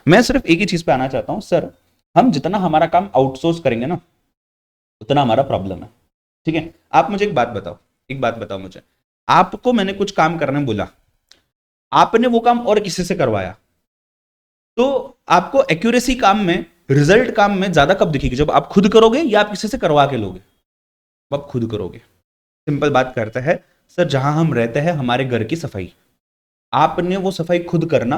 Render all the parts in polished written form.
मैं सिर्फ एक ही चीज पे आना चाहता हूं सर, हम जितना हमारा काम आउटसोर्स करेंगे ना उतना हमारा प्रॉब्लम है। ठीक है, आप मुझे एक बात बताओ मुझे, आपको मैंने कुछ काम करने बोला, आपने वो काम और किसी से करवाया, तो आपको एक्यूरेसी काम में, रिजल्ट काम में ज्यादा कब दिखेगी, जब आप खुद करोगे या आप किसी से करवा के लोगे? आप खुद करोगे। सिंपल बात करते हैं सर, जहां हम रहते हैं हमारे घर की सफाई, आपने वो सफाई खुद करना,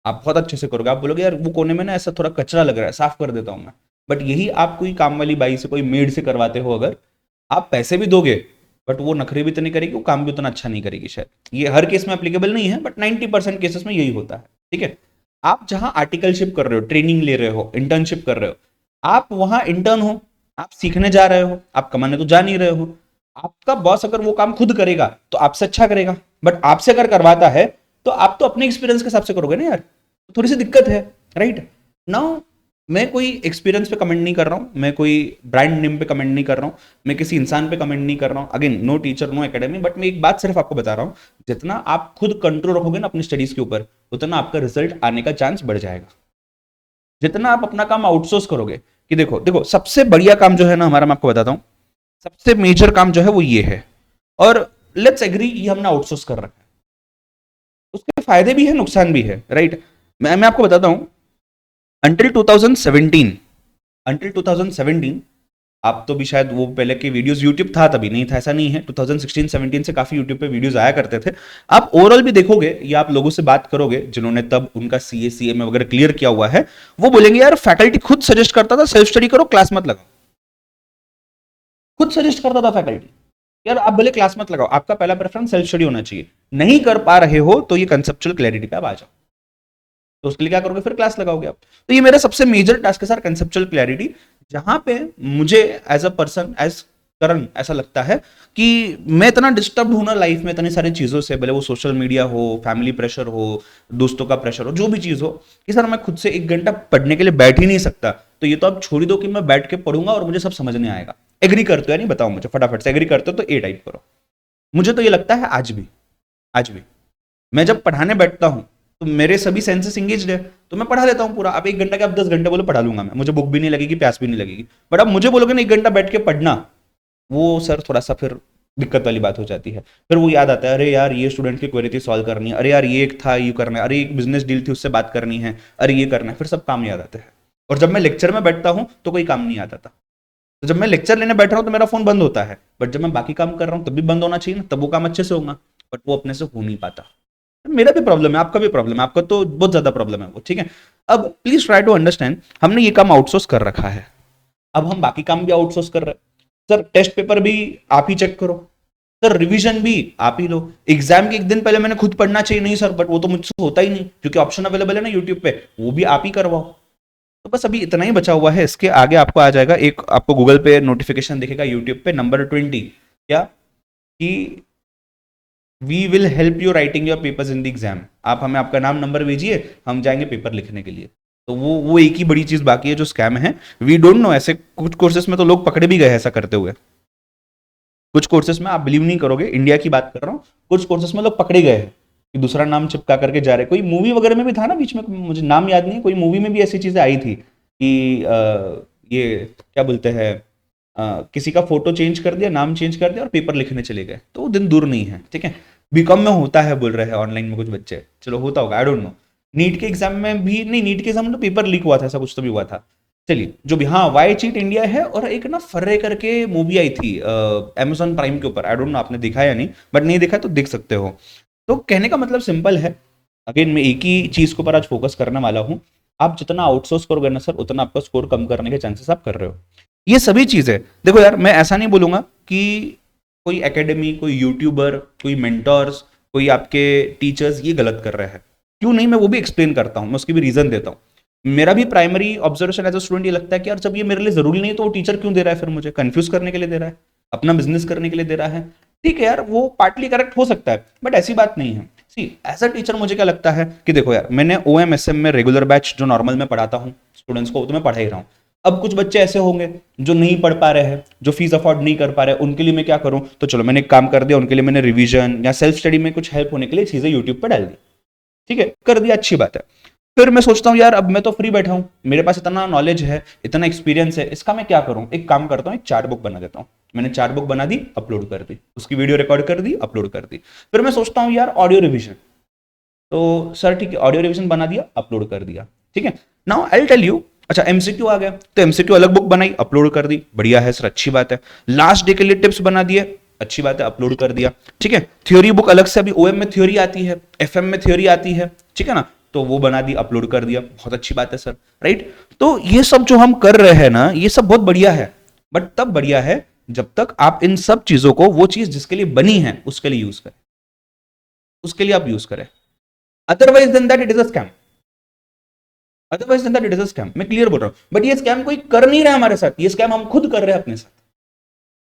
आप बहुत अच्छे से करोगे, आप बोलोगे यार वो कोने में ना ऐसा थोड़ा कचरा लग रहा है, साफ कर देता हूं मैं। बट यही आप कोई काम वाली बाई से, कोई मेड से करवाते हो, अगर आप पैसे भी दोगे बट वो नखरे भी तो नहीं करेगी, वो काम भी उतना अच्छा नहीं करेगी। शायद ये हर केस में एप्लीकेबल नहीं है, बट 90% केसेस में यही होता है। ठीक है, आप जहां आर्टिकलशिप कर रहे हो, ट्रेनिंग ले रहे हो, इंटर्नशिप कर रहे हो, आप वहां इंटर्न हो, आप सीखने जा रहे हो, आप कमाने तो जा नहीं रहे हो। आपका बॉस अगर वो काम खुद करेगा तो आपसे अच्छा करेगा, बट आपसे अगर करवाता है तो आप तो अपने एक्सपीरियंस के हिसाब से करोगे ना यार, तो थोड़ी सी दिक्कत है। राइट नाउ, मैं कोई एक्सपीरियंस पे कमेंट नहीं कर रहा हूं, मैं कोई ब्रांड नेम पे कमेंट नहीं कर रहा हूं, मैं किसी इंसान पे कमेंट नहीं कर रहा हूं। Again, no teacher no academy, but मैं एक बात सिर्फ आपको बता रहा हूं, जितना आप खुद कंट्रोल रखोगे ना अपनी स्टडीज के ऊपर, उतना आपका रिजल्ट आने का चांस बढ़ जाएगा। जितना आप अपना काम आउटसोर्स करोगे, कि देखो देखो सबसे बढ़िया काम जो है ना हमारा, मैं आपको बताता हूं, सबसे मेजर काम जो है वो ये है, और लेट्स एग्री ये हमने आउटसोर्स कर रखा है, उसके फायदे भी है नुकसान भी है। राइट, मैं आपको बताता हूं, अंटिल 2017, अंटिल 2017, आप तो भी शायद वो पहले के वीडियोस, यूट्यूब था तभी नहीं था ऐसा नहीं है, 2016-17 से काफी यूट्यूब पे वीडियोस आया करते थे। आप ओवरऑल भी देखोगे या आप लोगों से बात करोगे जिन्होंने तब उनका सीए सीए में वगैरह क्लियर किया हुआ है, वो बोलेंगे यार फैकल्टी खुद सजेस्ट करता था सेल्फ स्टडी करो, क्लास मत लगाओ। खुद सजेस्ट करता था फैकल्टी, यार आप भले क्लास मत लगाओ, आपका पहला प्रेफरेंस सेल्फ स्टडी होना चाहिए। नहीं कर पा रहे हो तो ये कंसेप्चुअल क्लैरिटी पे आप आ जाओ, तो उसके लिए क्या करोगे, फिर क्लास लगाओगे आप। तो ये मेरा सबसे मेजर टास्क है सर, कंसेप्चुअल क्लैरिटी, जहां पे मुझे एज अ पर्सन, एज करण, ऐसा लगता है कि मैं इतना डिस्टर्ब हूं ना लाइफ में, इतनी सारी चीजों से, भले वो सोशल मीडिया हो, फैमिली प्रेशर हो, दोस्तों का प्रेशर हो, जो भी चीज हो, कि सर मैं खुद से 1 घंटा पढ़ने के लिए बैठ ही नहीं सकता। तो ये तो आप छोड़ ही दो कि मैं बैठ के पढ़ूंगा और मुझे सब समझ नहीं आएगा। एग्री करते हो या नहीं बताओ मुझे फटाफट से, एग्री करते हो तो ए टाइप करो। मुझे तो ये लगता है आज भी, आज भी मैं जब पढ़ाने बैठता हूं तो मेरे सभी सेंसेस इंगेज्ड है, तो मैं पढ़ा लेता हूं पूरा। अब 1 घंटा के आप 10 घंटे बोलो पढ़ा लूंगा मैं, मुझे बुक भी नहीं लगेगी, प्यास भी नहीं लगेगी। बट अब मुझे बोलोगे ना 1 घंटा बैठ के पढ़ना, वो सर थोड़ा सा फिर दिक्कत वाली बात हो जाती है। फिर वो याद आता है, अरे यार ये स्टूडेंट की क्वेरी थी सॉल्व करनी है, अरे यार ये एक था ये करना है, अरे एक बिजनेस डील थी उससे बात करनी है, अरे ये करना है, फिर सब काम याद आते हैं। और जब मैं लेक्चर में बैठता हूं तो कोई काम नहीं आता था। तो जब मैं लेक्चर लेने बैठ रहा हूं तो मेरा फोन बंद होता है, बट जब मैं बाकी काम कर रहा हूं तब भी बंद होना चाहिए ना, तब वो काम अच्छे से होगा, बट वो अपने से हो नहीं पाता। मेरा भी प्रॉब्लम है, आपका भी प्रॉब्लम है, आपका तो बहुत ज्यादा प्रॉब्लम है वो। ठीक है, अब प्लीज ट्राई टू अंडरस्टैंड, हमने ये काम आउटसोर्स कर रखा है, अब हम बाकी काम भी आउटसोर्स कर रहे हैं। सर टेस्ट पेपर भी आप ही चेक करो, सर रिवीजन भी आप ही लो, एग्जाम के 1 दिन पहले मैंने खुद पढ़ना चाहिए, नहीं सर बट वो तो मुझसे होता ही नहीं, क्योंकि ऑप्शन अवेलेबल है ना यूट्यूब पे, वो भी आप ही करवाओ। तो बस अभी इतना ही बचा हुआ है, इसके आगे आपको आ जाएगा एक, आपको गूगल पे नोटिफिकेशन दिखेगा यूट्यूब पे नंबर 20, क्या कि we will help you writing your papers in the exam, आप हमें आपका नाम नंबर भेजिए, हम जाएंगे पेपर लिखने के लिए। तो वो एक ही बड़ी चीज बाकी है जो स्कैम है। वी डोंट नो, ऐसे कुछ कोर्सेस में तो लोग पकड़े भी गए ऐसा करते हुए, कुछ कोर्सेस में आप बिलीव नहीं करोगे, इंडिया की बात कर रहा हूँ, कुछ कोर्सेस में लोग पकड़े गए हैं कि दूसरा नाम चिपका करके जा रहे। कोई मूवी वगैरह में भी था ना बीच में, मुझे नाम याद नहीं, कोई मूवी में भी ऐसी चीजें आई थी कि ये क्या बोलते हैं, किसी का फोटो चेंज कर दिया, नाम चेंज कर दिया और पेपर लिखने चले गए। तो वो दिन दूर नहीं है। ठीक है, बीकॉम में होता है बोल रहे हैं ऑनलाइन में कुछ बच्चे, चलो होता होगा, आई डोंट नो। नीट के एग्जाम में भी नहीं, नीट के एग्जाम में तो पेपर लीक हुआ था, ऐसा कुछ तो भी हुआ था। चलिए जो भी, हाँ वाई चीट इंडिया है, और एक ना फर्रे करके मूवी आई थी अमेजॉन प्राइम के ऊपर, आई डोंट नो आपने देखा या नहीं, बट नहीं देखा तो देख सकते हो। तो कहने का मतलब सिंपल है, अगेन मैं एक ही चीज के ऊपर आज फोकस करने वाला हूं, आप जितना आउटसोर्स करोगे ना सर, उतना आपका स्कोर कम करने के चांसेस आप कर रहे हो। ये सभी चीजें देखो यार, मैं ऐसा नहीं बोलूंगा कि कोई एकेडमी, कोई यूट्यूबर, कोई मेंटर्स, कोई आपके टीचर्स ये गलत कर रहे हैं, क्यों नहीं, मैं वो भी एक्सप्लेन करता हूं, मैं उसकी भी रीजन देता हूं। मेरा भी primary observation as a student ये लगता है कि यार जब ये मेरे लिए जरूरी नहीं तो वो टीचर क्यों दे रहा है, फिर मुझे कंफ्यूज करने के लिए दे रहा है, अपना बिजनेस करने के लिए दे रहा है। ठीक है यार, वो पार्टली करेक्ट हो सकता है, बट ऐसी बात नहीं है। सी एज अ टीचर मुझे क्या लगता है कि देखो यार, मैंने OMSM में रेगुलर बैच जो नॉर्मल में पढ़ाता हूँ स्टूडेंट्स को, तो मैं पढ़ा ही रहा हूँ। अब कुछ बच्चे ऐसे होंगे जो नहीं पढ़ पा रहे हैं, जो फीस अफोर्ड नहीं कर पा रहे, उनके लिए मैं क्या करूं, तो चलो मैंने एक काम कर दिया, उनके लिए मैंने रिवीजन या सेल्फ स्टडी में कुछ हेल्प होने के लिए चीजें यूट्यूब पर डाल दी। ठीक है, कर दिया, अच्छी बात है। फिर मैं सोचता हूँ यार अब मैं तो फ्री बैठा हूँ, मेरे पास इतना नॉलेज है, इतना एक्सपीरियंस है, इसका मैं क्या करूँ, एक काम करता हूँ, एक चार्ट बुक बना देता हूँ। मैंने चार्ट बुक बना दी, अपलोड कर दी, उसकी वीडियो रिकॉर्ड कर दी, अपलोड कर दी। फिर मैं सोचता हूँ यार ऑडियो रिविजन, तो सर ठीक है ऑडियो रिविजन बना दिया, अपलोड कर दिया, ठीक है। Now I will tell you, अच्छा एमसीक्यू आ गया, तो एमसीक्यू अलग बुक बनाई, अपलोड कर दी, बढ़िया है सर, अच्छी बात है। लास्ट डे के लिए टिप्स बना दिए, अच्छी बात है, अपलोड कर दिया, ठीक है। थ्योरी बुक अलग से, अभी ओएम में थ्योरी आती है, एफएम में थ्योरी आती है, ठीक है ना, तो वो बना दी, अपलोड कर दिया, बहुत अच्छी बात है सर, राइट। तो ये सब जो हम कर रहे हैं ना, ये सब बहुत बढ़िया है, बट तब बढ़िया है जब तक आप इन सब चीजों को, वो चीज जिसके लिए बनी है उसके लिए यूज करें, उसके लिए आप यूज करें। Otherwise then that it is a scam, otherwise then that it is a scam. मैं क्लियर बोल रहा हूं, बट ये स्कैम कोई कर नहीं रहा है हमारे साथ, ये स्कैम हम खुद कर रहे हैं अपने साथ।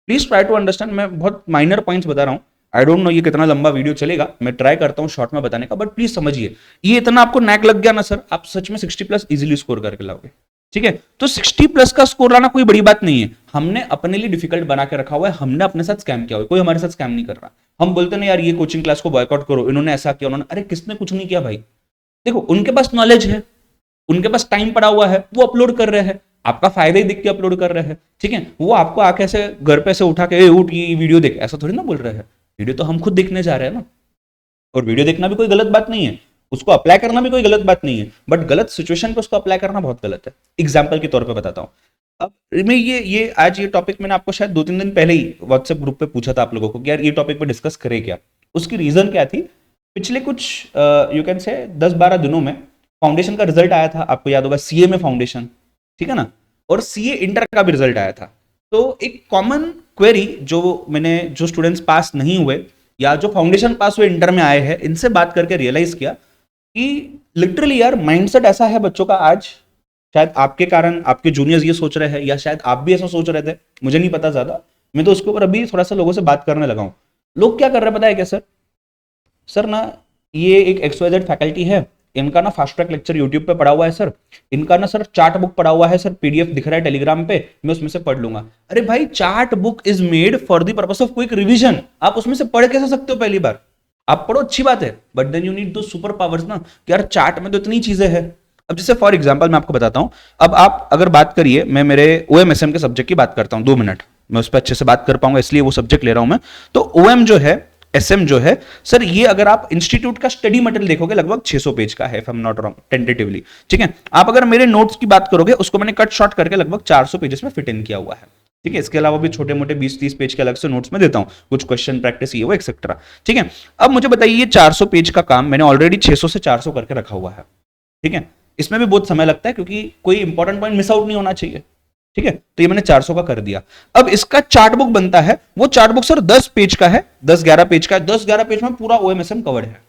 प्लीज ट्राई टू अंडरस्टैंड, मैं बहुत माइनर पॉइंट्स बता रहा हूं, आई डोंट नो ये कितना लंबा वीडियो चलेगा, मैं ट्राई करता हूं शॉर्ट में बताने का, बट प्लीज समझिए, ये इतना आपको नैक लग गया ना सर, आप सच में 60 प्लस इजीली स्कोर करके लाओगे, ठीक है। तो 60 प्लस का स्कोर लाना कोई बड़ी बात नहीं है, हमने अपने लिए डिफिकल्ट बना के रखा हुआ है, हमने अपने साथ स्कैम किया हुआ है, कोई हमारे साथ स्कैम नहीं कर रहा। हम बोलते ना यार ये कोचिंग क्लास को बॉयकॉट करो, इन्होंने ऐसा किया, उन्होंने, अरे किसने कुछ नहीं किया भाई, देखो उनके पास नॉलेज है, उनके पास टाइम पड़ा हुआ है, वो अपलोड कर रहे हैं, आपका फायदा ही देख के अपलोड कर रहे हैं, ठीक है। वो आपको आके ऐसे घर पे से उठा के उठ ये वीडियो देख, ऐसा थोड़ी ना बोल रहे हैं, वीडियो तो हम खुद देखने जा रहे हैं ना, और वीडियो देखना भी कोई गलत बात नहीं है, उसको अप्लाई करना भी कोई गलत बात नहीं है, बट गलत सिचुएशन पे उसको अप्लाई करना बहुत गलत है। एग्जाम्पल के तौर पर बताता हूँ, अब मैं ये आज ये टॉपिक मैंने आपको शायद 2-3 दिन पहले ही व्हाट्सएप ग्रुप पे पूछा था आप लोगों को कि यार ये टॉपिक पे डिस्कस करें क्या। उसकी रीजन क्या थी, पिछले कुछ यू कैन से 10-12 दिनों में फाउंडेशन का रिजल्ट आया था, आपको याद होगा सीए में फाउंडेशन, ठीक है ना, और सीए इंटर का भी रिजल्ट आया था। तो एक कॉमन क्वेरी जो स्टूडेंट्स पास नहीं हुए या जो फाउंडेशन पास हुए इंटर में आए हैं, इनसे बात करके रियलाइज किया कि लिटरली यार माइंडसेट ऐसा है बच्चों का आज, शायद आपके कारण आपके जूनियर्स ये सोच रहे हैं, या शायद आप भी ऐसा सोच रहे थे, मुझे नहीं पता ज्यादा, मैं तो उसके ऊपर अभी थोड़ा सा लोगों से बात करने लगा हूं। लोग क्या कर रहे हैं पता है क्या सर, सर ना ये एक XYZ फैकल्टी है, इनका ना फास्ट ट्रैक लेक्चर यूट्यूब पे पड़ा हुआ है सर, इनका ना सर चार्ट बुक पड़ा हुआ है सर, पीडीएफ दिख रहा है टेलीग्राम पे, मैं उसमें से पढ़ लूंगा। अरे भाई chart book is made for the purpose of quick revision, आप उसमें से पढ़ कैसे सकते हो, पहली बार आप पढ़ो अच्छी बात है, बट देन यू नीड दो सुपर पावर्स ना, कि यार चार्ट में तो इतनी चीजें हैं। अब जैसे फॉर एग्जाम्पल मैं आपको बताता हूं, अब आप अगर बात करिए, मैं मेरे OMSM के सब्जेक्ट की बात करता हूं, 2 मिनट मैं उस पर अच्छे से बात कर पाऊंगा, इसलिए वो सब्जेक्ट ले रहा हूं मैं। तो OM जो है, SM जो है सर, ये अगर आप इंस्टीट्यूट का स्टडी मटेरियल देखोगे लगभग 600 पेज का है, if I am not wrong tentatively, ठीक है। आप अगर मेरे नोट्स की बात करोगे, उसको मैंने कट शॉर्ट करके लगभग 400 पेजेस में फिट इन किया हुआ है, ठीक है। इसके अलावा भी छोटे मोटे 20-30 पेज के अलग से नोट्स में देता हूं, कुछ क्वेश्चन प्रैक्टिस ये वो एक्सेट्रा, ठीक है। अब मुझे बताइए ये 400 पेज का काम मैंने ऑलरेडी 600 से 400 करके रखा हुआ है, ठीक है। इसमें भी बहुत समय लगता है क्योंकि कोई इंपॉर्टेंट पॉइंट मिस आउट नहीं होना चाहिए, ठीक है। तो ये मैंने 400 का कर दिया। अब इसका चार्ट बुक बनता है, वो चार्ट बुक सर 10 पेज का है, 10-11 पेज का है, 10-11 पेज में पूरा OMSM कवर्ड है।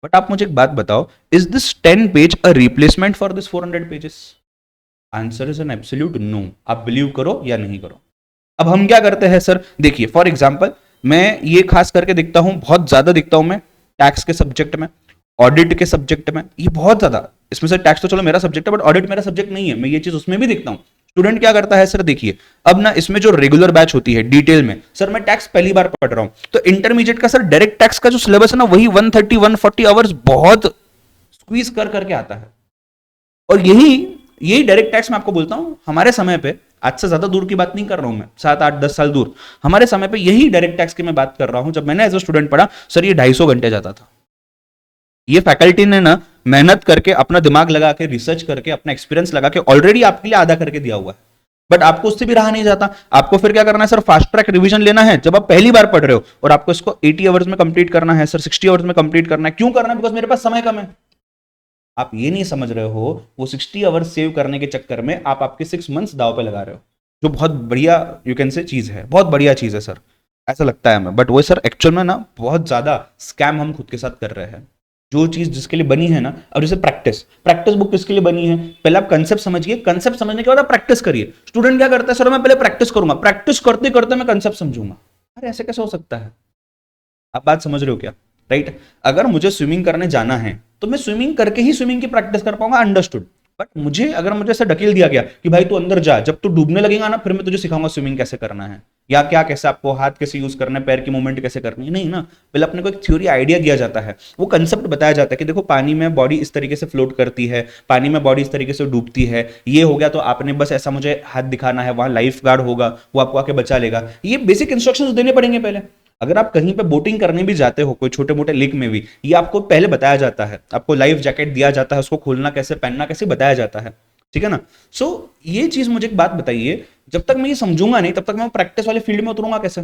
बट आप मुझे एक बात बताओ, is this 10 page a replacement for this 400 pages? Answer is an absolute no, आप बिलीव करो या नहीं करो। अब हम क्या करते हैं सर, देखिए फॉर एग्जाम्पल मैं ये खास करके दिखता हूं, बहुत ज्यादा दिखता हूं मैं टैक्स के सब्जेक्ट में, ऑडिट के सब्जेक्ट में, ये बहुत ज्यादा, इसमें से टैक्स तो चलो मेरा सब्जेक्ट है, बट ऑडिट मेरा सब्जेक्ट नहीं है, मैं ये चीज उसमें भी दिखता हूं। स्टूडेंट क्या करता है सर, देखिए अब ना इसमें जो रेगुलर बैच होती है डिटेल में, सर मैं टैक्स पहली बार पढ़ रहा हूं, तो इंटरमीडिएट का सर डायरेक्ट टैक्स का जो सिलेबस है ना, वही 130-140 आवर्स बहुत स्क्वीज कर करके आता है। और यही डायरेक्ट टैक्स मैं आपको बोलता हूं, हमारे समय पे, आज से ज्यादा दूर की बात नहीं कर रहा हूं मैं, 7-8-10 साल दूर, हमारे समय पे यही डायरेक्ट टैक्स की मैं बात कर रहा हूं, जब मैंने एज अ स्टूडेंट पढ़ा सर ये 250 घंटे जाता था। ये फैकल्टी ने ना मेहनत करके, अपना दिमाग लगा के, रिसर्च करके, अपना एक्सपीरियंस लगा के ऑलरेडी आपके लिए आधा करके दिया हुआ है, बट आपको उससे भी रहा नहीं जाता, आपको फिर क्या करना है सर, फास्ट ट्रैक रिवीजन लेना है जब आप पहली बार पढ़ रहे हो, और आपको इसको 80 आवर्स में कंप्लीट करना है सर, 60 आवर्स में कंप्लीट करना है। क्यों करना है? बिकॉज मेरे पास समय कम है। आप ये नहीं समझ रहे हो, वो 60 आवर्स सेव करने के चक्कर में आप आपके 6 मंथ्स दाव पे लगा रहे हो, जो बहुत बढ़िया यू कैन से चीज है, बहुत बढ़िया चीज है सर, ऐसा लगता है हमें, बट वो सर एक्चुअल में ना बहुत ज्यादा स्कैम हम खुद के साथ कर रहे हैं। जो चीज जिसके लिए बनी है ना, अब जैसे प्रैक्टिस बुक किसके लिए बनी है, पहले आप कंसेप्ट समझिए, कंसेप्ट समझने के बाद आप प्रैक्टिस करिए। स्टूडेंट क्या करता है, सर मैं पहले प्रैक्टिस करूंगा, प्रैक्टिस करते करते मैं कंसेप्ट समझूंगा। अरे ऐसे कैसे हो सकता है? आप बात समझ रहे हो क्या? राइट। अगर मुझे स्विमिंग करने जाना है तो मैं स्विमिंग करके ही स्विमिंग की प्रैक्टिस कर पाऊंगा, अंडरस्टूड। बट अगर मुझे ऐसा ढकेल दिया गया कि भाई तू अंदर जा, जब तू डूबने लगेगा ना फिर मैं तुझे सिखाऊंगा स्विमिंग कैसे करना है, या क्या कैसे आपको हाथ कैसे यूज करना है, पैर की मूवमेंट कैसे करनी है, नहीं ना। पहले अपने को एक थ्योरी आइडिया दिया जाता है, वो कंसेप्ट बताया जाता है कि देखो पानी में बॉडी इस तरीके से फ्लोट करती है, पानी में बॉडी इस तरीके से डूबती है, ये हो गया तो आपने बस ऐसा मुझे हाथ दिखाना है, वहां लाइफ गार्ड होगा वो आपको आके बचा लेगा। ये बेसिक इंस्ट्रक्शंस देने पड़ेंगे पहले। अगर आप कहीं पे बोटिंग करने भी जाते हो कोई छोटे मोटे लेक में भी, ये आपको पहले बताया जाता है, आपको लाइफ जैकेट दिया जाता है, उसको खोलना कैसे पहनना कैसे बताया जाता है, ठीक है ना। सो ये चीज मुझे एक बात बताइए, जब तक मैं ये समझूंगा नहीं तब तक मैं प्रैक्टिस वाले फील्ड में उतरूंगा कैसे?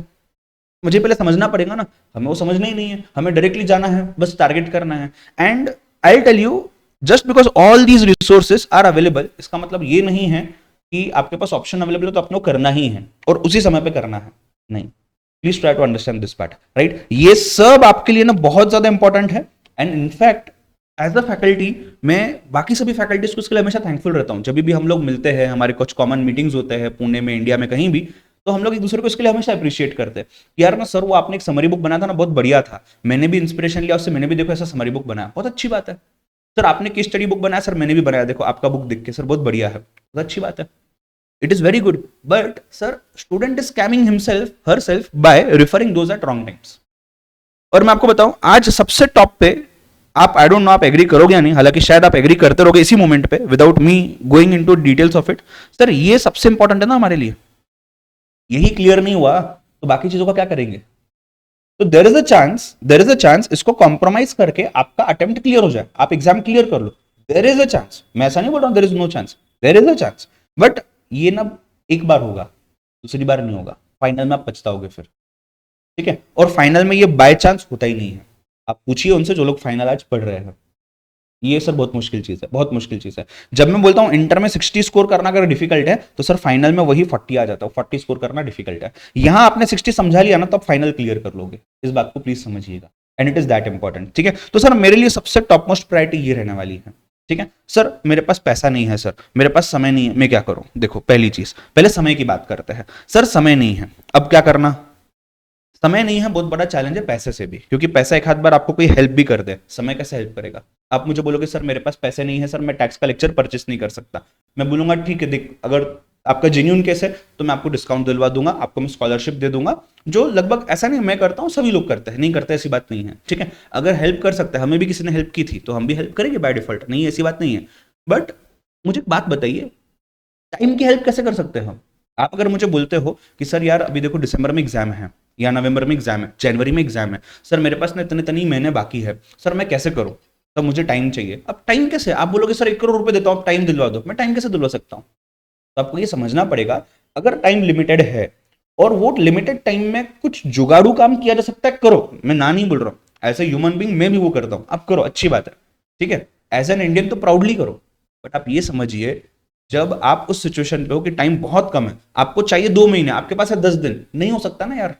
मुझे पहले समझना पड़ेगा ना, हमें वो समझना ही नहीं है, हमें डायरेक्टली जाना है, बस टारगेट करना है। And I tell you, just because all these resources are available, इसका मतलब ये नहीं है कि आपके पास ऑप्शन अवेलेबल है तो आपको करना ही है और उसी समय पे करना है, नहीं। Please try to understand this part, right. ये सब आपके लिए ना बहुत ज्यादा इंपॉर्टेंट है। And in fact as a faculty मैं बाकी सभी फैकल्टीज को इसके लिए हमेशा थैंकफुल रहता हूं। जब भी हम लोग मिलते हैं, हमारे कुछ कॉमन मीटिंग्स होते हैं पुणे में, इंडिया में कहीं भी, तो हम लोग एक दूसरे को इसके लिए हमेशा अप्रिशिएट करते हैं कि यार ना सर वो आपने एक समरी बुक बनाया था ना, बहुत बढ़िया था, मैंने भी इंस्पिरेशन लिया उससे, मैंने भी देखो ऐसा समरी बुक बनाया, बहुत अच्छी बात है। सर आपने केस स्टडी बुक बनाया, सर मैंने भी बनाया, देखो आपका बुक देख के सर बहुत बढ़िया है, बहुत अच्छी बात है, it is very good. But sir student is scamming himself herself by referring those at wrong times. और मैं आपको बताऊं आज सबसे टॉप पे, आप आई डोंट नो आप एग्री करोगे या नहीं, हालांकि शायद आप एग्री करते रहोगे इसी मोमेंट पे without me going into details of it. Sir ये सबसे इंपॉर्टेंट है ना हमारे लिए, यही क्लियर नहीं हुआ तो बाकी चीजों का क्या करेंगे? तो देयर इज अ चांस इसको कॉम्प्रोमाइज करके आपका अटेम्प्ट क्लियर हो जाए, आप एग्जाम क्लियर कर लो, देयर इज अ चांस। मैं ऐसा नहीं बोल रहा हूं there is no chance, there is a chance, but ये ना एक बार होगा, दूसरी बार नहीं होगा, फाइनल में आप पछताओगे फिर, ठीक है। और फाइनल में ये बाय चांस होता ही नहीं है। आप पूछिए उनसे जो लोग फाइनल आज पढ़ रहे हैं, ये सर बहुत मुश्किल चीज है, बहुत मुश्किल चीज है। जब मैं बोलता हूं इंटर में 60 स्कोर करना अगर डिफिकल्ट है तो सर फाइनल में वही 40 आ जाता है, 40 स्कोर करना डिफिकल्ट है। यहां आपने 60 समझा लिया ना तो आप फाइनल क्लियर कर लोगे, इस बात को प्लीज समझिएगा, and it is that important, ठीक है। तो सर मेरे लिए सबसे टॉप मोस्ट प्रायोरिटी ये रहने वाली है, ठीक है। सर मेरे पास पैसा नहीं है, सर मेरे पास समय नहीं है, मैं क्या करूं? देखो पहली चीज, पहले समय की बात करते हैं। सर समय नहीं है, अब क्या करना? समय नहीं है बहुत बड़ा चैलेंज है पैसे से भी, क्योंकि पैसा एक हाथ बार आपको कोई हेल्प भी कर दे, समय कैसे हेल्प करेगा? आप मुझे बोलोगे सर मेरे पास पैसे नहीं है, सर मैं टैक्स का लेक्चर परचेस नहीं कर सकता, मैं बोलूंगा ठीक है देख, अगर आपका जेन्युइन केस है तो मैं आपको डिस्काउंट दिलवा दूंगा, आपको मैं स्कॉलरशिप दे दूंगा, जो लगभग ऐसा नहीं मैं करता हूं, सभी लोग करते हैं, नहीं करते ऐसी बात नहीं है, ठीक है। अगर हेल्प कर सकते हैं, हमें भी किसी ने हेल्प की थी तो हम भी हेल्प करेंगे बाय डिफॉल्ट, नहीं ऐसी बात नहीं है। बट मुझे एक बात बताइए, टाइम की हेल्प कैसे कर सकते हैं हम? आप अगर मुझे बोलते हो कि सर यार अभी देखो दिसंबर में एग्जाम है या नवंबर में एग्जाम है, जनवरी में एग्जाम है, सर मेरे पास ना इतने इतनी महीने बाकी है, सर मैं कैसे करूं? तब मुझे टाइम चाहिए। अब टाइम कैसे? आप बोलोगे सर 1 करोड़ रुपए देता हूं, आप टाइम दिलवा दो, मैं टाइम कैसे दिलवा सकता हूं? तो आपको ये समझना पड़ेगा, अगर टाइम लिमिटेड है और वो लिमिटेड टाइम में कुछ जुगाड़ू काम किया जा सकता है, करो, मैं ना नहीं बोल रहा हूं, एज ए ह्यूमन बींग मैं भी वो करता हूं, आप करो, अच्छी बात है, ठीक है। एज एन इंडियन तो प्राउडली करो। बट आप ये समझिए, जब आप उस सिचुएशन पे हो कि टाइम बहुत कम है, आपको चाहिए 2 महीने, आपके पास है 10 दिन, नहीं हो सकता ना यार,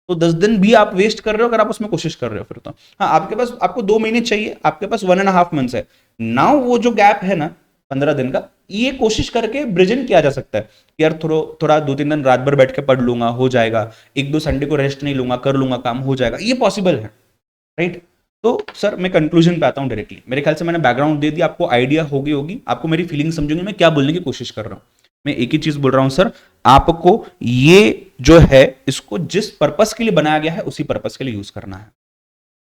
तो 10 दिन भी आप वेस्ट कर रहे हो अगर आप उसमें कोशिश कर रहे हो फिर तो। हाँ आपके पास, आपको 2 महीने चाहिए, आपके पास 1.5 मंथ्स है, नाउ वो जो गैप है ना 15 दिन का, ये कोशिश करके ब्रिजन किया जा सकता है कि यार थोड़ा 2-3 दिन रात भर बैठ के पढ़ लूंगा, हो जाएगा, 1-2 संडे को रेस्ट नहीं लूंगा, कर लूंगा काम, हो जाएगा, ये पॉसिबल है, राइट। तो सर मैं कंक्लूजन पे आता हूं डायरेक्टली, मेरे ख्याल से मैंने बैकग्राउंड दे दिया, आपको आइडिया होगी, आपको मेरी फीलिंग समझेंगे मैं क्या बोलने की कोशिश कर रहा हूं। मैं एक ही चीज बोल रहा हूं सर, आपको ये जो है इसको जिस पर्पस के लिए बनाया गया है उसी पर्पस के लिए यूज करना है।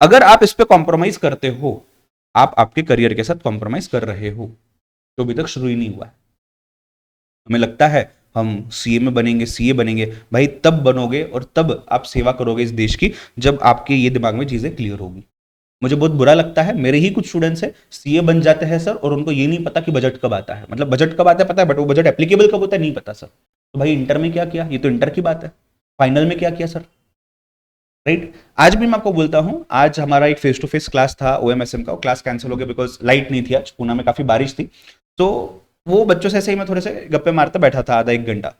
अगर आप इस पे कॉम्प्रोमाइज करते हो, आप आपके करियर के साथ कॉम्प्रोमाइज कर रहे हो, जो अभी तक शुरू ही नहीं हुआ है। हमें लगता है हम सीए में बनेंगे, सीए बनेंगे, भाई तब बनोगे और तब आप सेवा करोगे इस देश की जब आपके ये दिमाग में चीजें क्लियर होगी। मुझे बहुत बुरा लगता है, मेरे ही कुछ स्टूडेंट्स हैं सीए बन जाते हैं सर और उनको ये नहीं पता कि बजट कब आता है, मतलब बजट कब आता है पता है बट वो बजट एप्लीकेबल कब होता है नहीं पता सर। तो भाई इंटर में क्या किया, ये तो इंटर की बात है, फाइनल में क्या किया सर, राइट। आज भी मैं आपको बोलता हूं, आज हमारा एक फेस टू फेस क्लास था ओएमएसएम का, क्लास कैंसिल हो गया बिकॉज लाइट नहीं थी, आज पूना में काफी बारिश थी, तो वो बच्चों से ऐसे ही मैं थोड़े से गप्पे मारते बैठा था आधा 1 घंटा।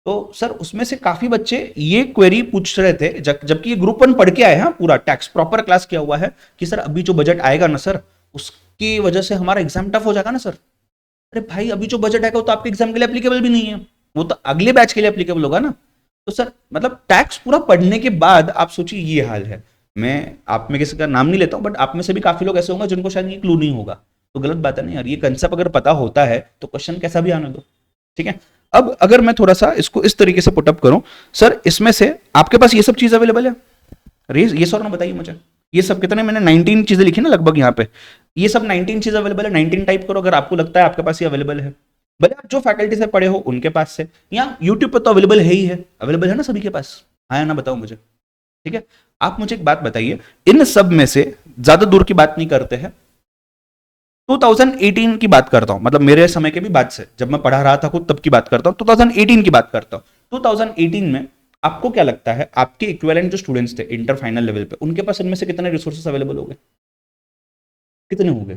तो सर उसमें से काफी बच्चे ये क्वेरी पूछ रहे थे, जबकि ये ग्रुप 1 पढ़ के आए हैं, पूरा टैक्स प्रॉपर क्लास किया हुआ है, कि सर अभी जो बजट आएगा ना सर, उसकी वजह से हमारा एग्जाम टफ हो जाएगा ना सर। अरे भाई अभी जो बजट आएगा वो तो आपके एग्जाम के लिए एप्लीकेबल भी नहीं है, वो तो अगले बैच के लिए एप्लीकेबल होगा ना। तो सर मतलब टैक्स पूरा पढ़ने के बाद आप सोचिए ये हाल है। मैं आप में किसी का नाम नहीं लेता हूं बट आप में से भी काफी लोग ऐसे होंगे जिनको शायद ये क्लू नहीं होगा। तो गलत बात है ना यार, ये कंसेप्ट अगर पता होता है तो क्वेश्चन कैसा भी आने दो, ठीक है। अब अगर मैं थोड़ा सा इसको इस तरीके से पुटअप करूं, सर इसमें से आपके पास ये सब चीज अवेलेबल है, ये सर ना बताइए मुझे, ये सब कितने, मैंने 19 चीजें लिखी ना लगभग यहाँ पे, ये सब 19 चीज अवेलेबल है, 19 टाइप करो अगर आपको लगता है आपके पास ये अवेलेबल है, भले आप जो फैकल्टी से पढ़े हो उनके पास से, या यूट्यूब पर तो अवेलेबल है ही है, अवेलेबल है ना सभी के पास, हाँ ना, बताओ मुझे, ठीक है। आप मुझे एक बात बताइए, इन सब में से ज्यादा दूर की बात नहीं करते हैं, 2018 की बात करता हूं, मतलब मेरे समय के भी बात से, जब मैं पढ़ा रहा था खुद तब की बात करता हूं, 2018 की बात करता हूं। 2018 में आपको क्या लगता है आपके इक्विवेलेंट जो स्टूडेंट्स थे इंटर फाइनल लेवल पे, उनके पास इनमें से कितने रिसोर्सेस अवेलेबल हो गए, कितने हो गए,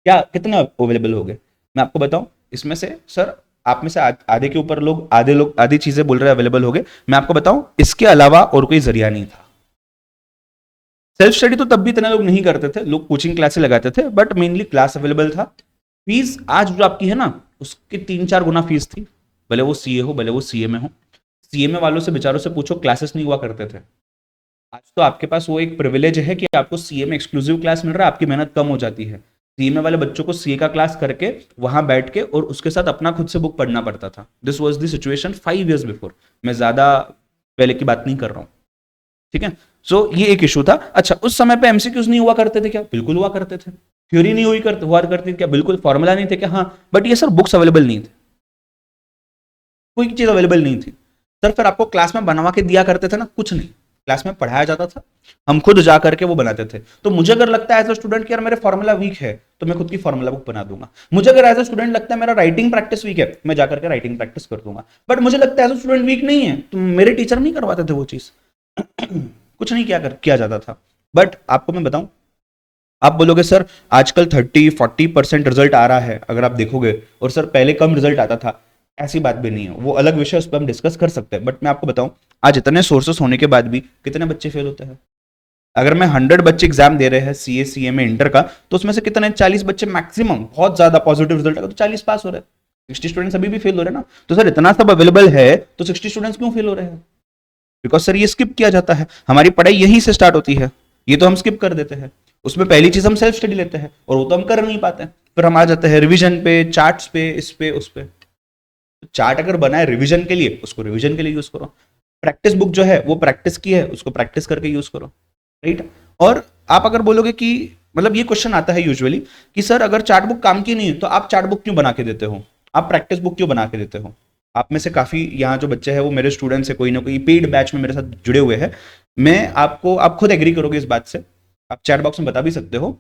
क्या कितने अवेलेबल हो गए, मैं आपको बताऊं, इसमें से सर आप में से आधे के ऊपर लोग आधी चीजें बोल रहे हैं अवेलेबल हो गए, मैं आपको बताऊं इसके अलावा और कोई जरिया नहीं था। सेल्फ स्टडी तो तब भी इतने लोग नहीं करते थे, लोग कोचिंग क्लासेस लगाते थे, बट मेनली क्लास अवेलेबल था। फीस आज जो आपकी है ना, उसके 3-4 गुना फीस थी, भले वो सीए हो भले वो सीए में हो, सीए में वालों से बेचारों से पूछो, क्लासेस नहीं हुआ करते थे। आज तो आपके पास वो एक प्रिविलेज है कि आपको सीए में एक्सक्लूसिव क्लास मिल रहा है, आपकी मेहनत कम हो जाती है। सीए में वाले बच्चों को सीए का क्लास करके वहां बैठ के और उसके साथ अपना खुद से बुक पढ़ना पड़ता था। This was the situation 5 years before, मैं ज्यादा पहले की बात नहीं कर रहा हूं, ठीक है। सो ये एक इशू था। अच्छा, उस समय पे एमसीक्यूज नहीं हुआ करते थे क्या? बिल्कुल हुआ करते थे। थ्योरी नहीं हुआ करती क्या? बिल्कुल। फॉर्मूला नहीं थे क्या? हाँ। बट ये सर बुक्स अवेलेबल नहीं थे, कोई चीज अवेलेबल नहीं थी सर। फिर आपको क्लास में बनवा के दिया करते थे ना, कुछ नहीं, क्लास में पढ़ाया जाता था, हम खुद जा करके वो बनाते थे। तो मुझे अगर लगता है एज अ स्टूडेंट कि यार मेरे फॉर्मूला वीक है, तो मैं खुद की फॉर्मूला बुक बना दूंगा। मुझे अगर एज अ स्टूडेंट लगता है मेरा राइटिंग प्रैक्टिस वीक है, मैं जाकर के राइटिंग प्रैक्टिस कर दूंगा। बट मुझे लगता है एज अ स्टूडेंट वीक नहीं है, तो मेरे टीचर नहीं करवाते थे वो चीज कुछ नहीं किया जाता था। बट आपको मैं बताऊं, आप बोलोगे सर आजकल 30-40% रिजल्ट आ रहा है अगर आप देखोगे, और सर पहले कम रिजल्ट आता था। ऐसी बात भी नहीं है, वो अलग विषय, उस पर हम डिस्कस कर सकते हैं। बट मैं आपको बताऊं, आज इतने सोर्सेस होने के बाद भी कितने बच्चे फेल होते हैं। अगर मैं 100 बच्चे एग्जाम दे रहे हैं सीए में इंटर का, तो उसमें से कितने 40 बच्चे मैक्सिमम, बहुत ज्यादा पॉजिटिव रिजल्ट आएगा तो 40 पास हो रहे हैं, 60 स्टूडेंट्स अभी भी फेल हो रहे हैं ना। तो सर इतना सब अवेलेबल है तो 60 स्टूडेंट्स क्यों फेल हो रहे हैं? बिकॉज सर ये स्किप किया जाता है, हमारी पढ़ाई यहीं से स्टार्ट होती है, ये तो हम स्किप कर देते हैं। उसमें पहली चीज हम सेल्फ स्टडी लेते हैं और वो तो हम कर नहीं पाते हैं। फिर हम आ जाते हैं रिवीजन पे, चार्ट्स पे, इस पे उस पे। चार्ट अगर बना है रिवीजन के लिए, उसको रिवीजन के लिए यूज करो। प्रैक्टिस बुक जो है वो प्रैक्टिस की है, उसको प्रैक्टिस करके यूज करो, राइट। और आप अगर बोलोगे कि, मतलब ये क्वेश्चन आता है यूजुअली कि सर अगर चार्ट बुक काम की नहीं है तो आप चार्ट बुक क्यों बना के देते हो, आप प्रैक्टिस बुक क्यों बना के देते हो? आप में से काफी यहाँ जो बच्चे हैं वो मेरे स्टूडेंट्स है, कोई ना कोई पेड बैच में मेरे साथ जुड़े हुए हैं। मैं आपको, आप खुद एग्री करोगे इस बात से, आप चैट बॉक्स में बता भी सकते हो।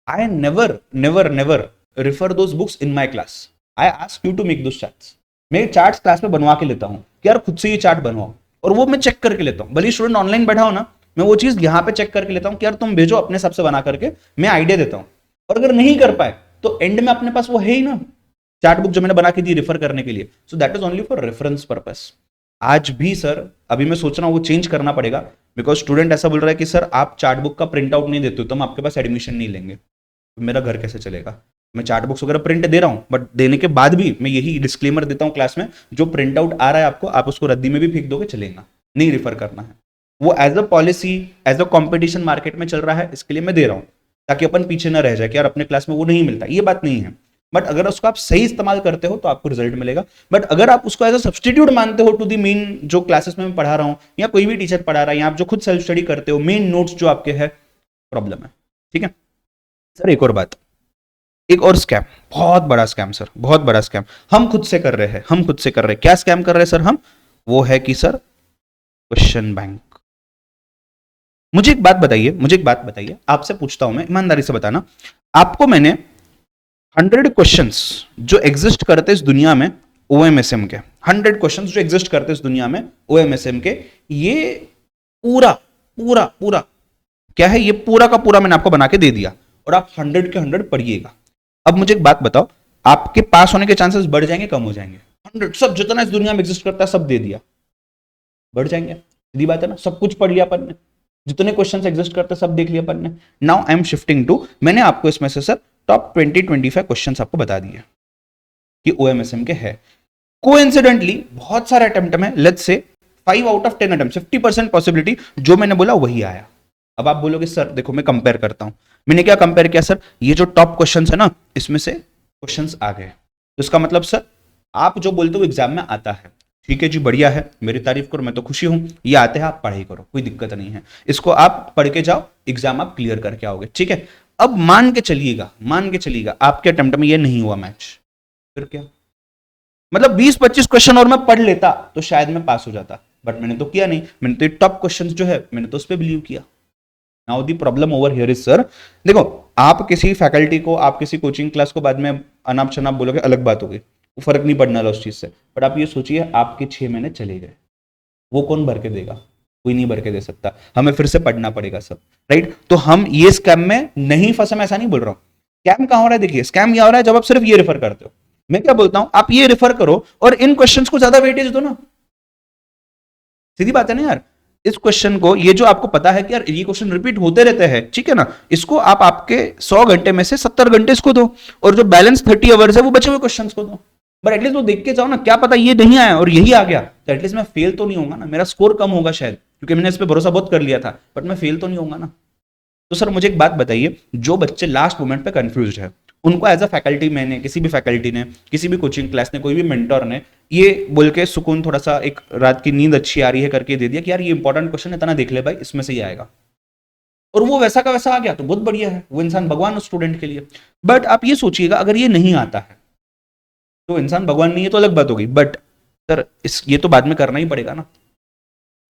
I never never never refer those books in my class, I ask you to make those charts. मैं चार्ट्स क्लास में बनवा के लेता हूँ कि यार खुद से ये चार्ट बनवाओ, और वो मैं चेक करके लेता हूँ। भले स्टूडेंट ऑनलाइन बैठा हो ना, मैं वो चीज यहाँ पे चेक करके लेता हूँ कि यार तुम भेजो अपने हिसाब से बना करके, मैं आइडिया देता हूँ। और अगर नहीं कर पाए तो एंड में अपने पास वो है ही ना चार्ट बुक जो मैंने बना के दी रेफर करने के लिए। So that is only for reference purpose. आज भी सर, अभी मैं सोच रहा हूँ वो चेंज करना पड़ेगा, बिकॉज स्टूडेंट ऐसा बोल रहा है कि सर आप चार्ट बुक का प्रिंट आउट नहीं देते हो तो हम आपके पास एडमिशन नहीं लेंगे। तो मेरा घर कैसे चलेगा? मैं चार्ट बुक्स वगैरह प्रिंट दे रहा हूँ, बट देने के बाद भी मैं यही डिस्क्लेमर देता हूँ क्लास में, जो प्रिंट आउट आ रहा है आपको, आप उसको रद्दी में भी फेंक दोगे चलेगा, नहीं रिफर करना है। वो as a policy, as a competition market में चल रहा है, इसके लिए मैं दे रहा हूँ, ताकि अपन पीछे ना रह जाए कि यार अपने क्लास में वो नहीं मिलता, ये बात नहीं है। बट अगर उसको आप सही इस्तेमाल करते हो तो आपको रिजल्ट मिलेगा। बट अगर आप उसको एज अ सब्सटीट्यूट मानते हो टू दी मेन जो क्लासेस में मैं पढ़ा रहा हूँ, या कोई भी टीचर पढ़ा रहा है, या आप जो खुद सेल्फ स्टडी करते हो, मेन नोट्स जो आपके है, प्रॉब्लम है, ठीक है। सर एक और बात, एक और स्कैम, बहुत बड़ा स्कैम सर, बहुत बड़ा स्कैम हम खुद से कर रहे हैं, हम खुद से कर रहे हैं। क्या स्कैम कर रहे हैं सर हम? वो है कि सर क्वेश्चन बैंक। मुझे एक बात बताइए, मुझे एक बात बताइए, आपसे पूछता हूं मैं, ईमानदारी से बताना, आपको मैंने 100 क्वेश्चंस जो एग्जिस्ट करते इस दुनिया में ओएमएसएम के, 100 क्वेश्चंस जो एग्जिस्ट करते इस दुनिया में ओएमएसएम के, ये पूरा पूरा पूरा क्या है, ये पूरा का पूरा मैंने आपको बना के दे दिया, और आप 100 के 100 पढ़िएगा। अब मुझे एक बात बताओ, आपके पास होने के चांसेस बढ़ जाएंगे कम हो जाएंगे? 100 सब जितना इस दुनिया में एग्जिस्ट करता है सब दे दिया, बढ़ जाएंगे, सीधी बात है ना। सब कुछ पढ़ लिया अपन ने, जितने क्वेश्चंस एग्जिस्ट करते सब देख लिया अपन ने। Now I am shifting to, मैंने आपको इसमें से सर टॉप 20-25 क्वेश्चंस आपको बता दिए कि ओएमएसएम के है। कोइंसिडेंटली बहुत सारे अटेम्प्ट में, let's say 5 out of 10 attempt, 50% possibility जो मैंने बोला वही आया। अब आप बोलोगे सर देखो मैं कंपेयर करता हूं, मैंने क्या कंपेयर किया सर, ये जो टॉप क्वेश्चंस है ना इसमें से क्वेश्चंस आ गए, तो इसका मतलब सर आप जो बोलते हो एग्जाम में आता है, ठीक है जी, बढ़िया है, मेरी तारीफ करो, मैं तो खुशी हूं, ये आते हैं, आप पढ़ाई करो, कोई दिक्कत नहीं है, इसको आप पढ़ के जाओ, एग्जाम आप क्लियर करके आओगे, ठीक है। अब मान के चलिएगा आपके अटेम्प्ट में ये नहीं हुआ मैच, फिर क्या, मतलब 20-25 क्वेश्चन और मैं पढ़ लेता तो शायद मैं पास हो जाता, बट मैंने तो किया नहीं, मैंने तो टॉप क्वेश्चंस जो है मैंने तो उस पर बिलीव किया। Now the problem over here is sir, देखो आप किसी फैकल्टी को, आप किसी कोचिंग क्लास को बाद में अनाप शनाप बोलोगे, अलग बात होगी, फर्क नहीं पड़ने वाला उस चीज से, बट आप ये सोचिए आपके 6 महीने चले गए, वो कौन भर के देगा, कोई नहीं भर के दे सकता, हमें फिर से पढ़ना पड़ेगा सब, राइट। तो हम ये स्कैम में नहीं फंसे, मैं ऐसा नहीं बोल रहा हूं, स्कैम कहां हो रहा है, देखिए स्कैम क्या हो रहा है, जब आप सिर्फ ये रेफर करते हो, मैं क्या बोलता हूं, आप ये रेफर करो और इन क्वेश्चंस को ज्यादा वेटेज दो ना, सीधी बात है ना यार। इस क्वेश्चन को, ये जो आपको पता है कि यार ये क्वेश्चन रिपीट होते रहते हैं, ठीक है ना, इसको आप आपके 100 घंटे में से 70 घंटे इसको दो, और जो बैलेंस 30 आवर्स है वो बचे हुए क्वेश्चंस को दो, बट एटलीस्ट वो देख के जाओ ना, क्या पता ये नहीं आया और यही आ गया, तो एटलीस्ट मैं फेल तो नहीं होगा ना, मेरा स्कोर कम होगा शायद, क्योंकि मैंने इस पर भरोसा बहुत कर लिया था, बट मैं फेल तो नहीं होगा ना। तो सर मुझे एक बात बताइए, जो बच्चे लास्ट मोमेंट पे कंफ्यूज है, उनको एज अ फैकल्टी मैंने, किसी भी फैकल्टी ने, किसी भी कोचिंग क्लास ने, कोई भी मेंटर ने ये बोल के सुकून, थोड़ा सा एक रात की नींद अच्छी आ रही है करके दे दिया कि यार ये इंपॉर्टेंट क्वेश्चन है, इतना देख ले भाई, इसमें से ही आएगा, और वो वैसा का वैसा आ गया, तो बहुत बढ़िया है, वो इंसान भगवान उस स्टूडेंट के लिए। बट आप ये सोचिएगा अगर ये नहीं आता है तो इंसान भगवान नहीं है तो अलग बात होगी, बट सर ये तो बाद में करना ही पड़ेगा ना,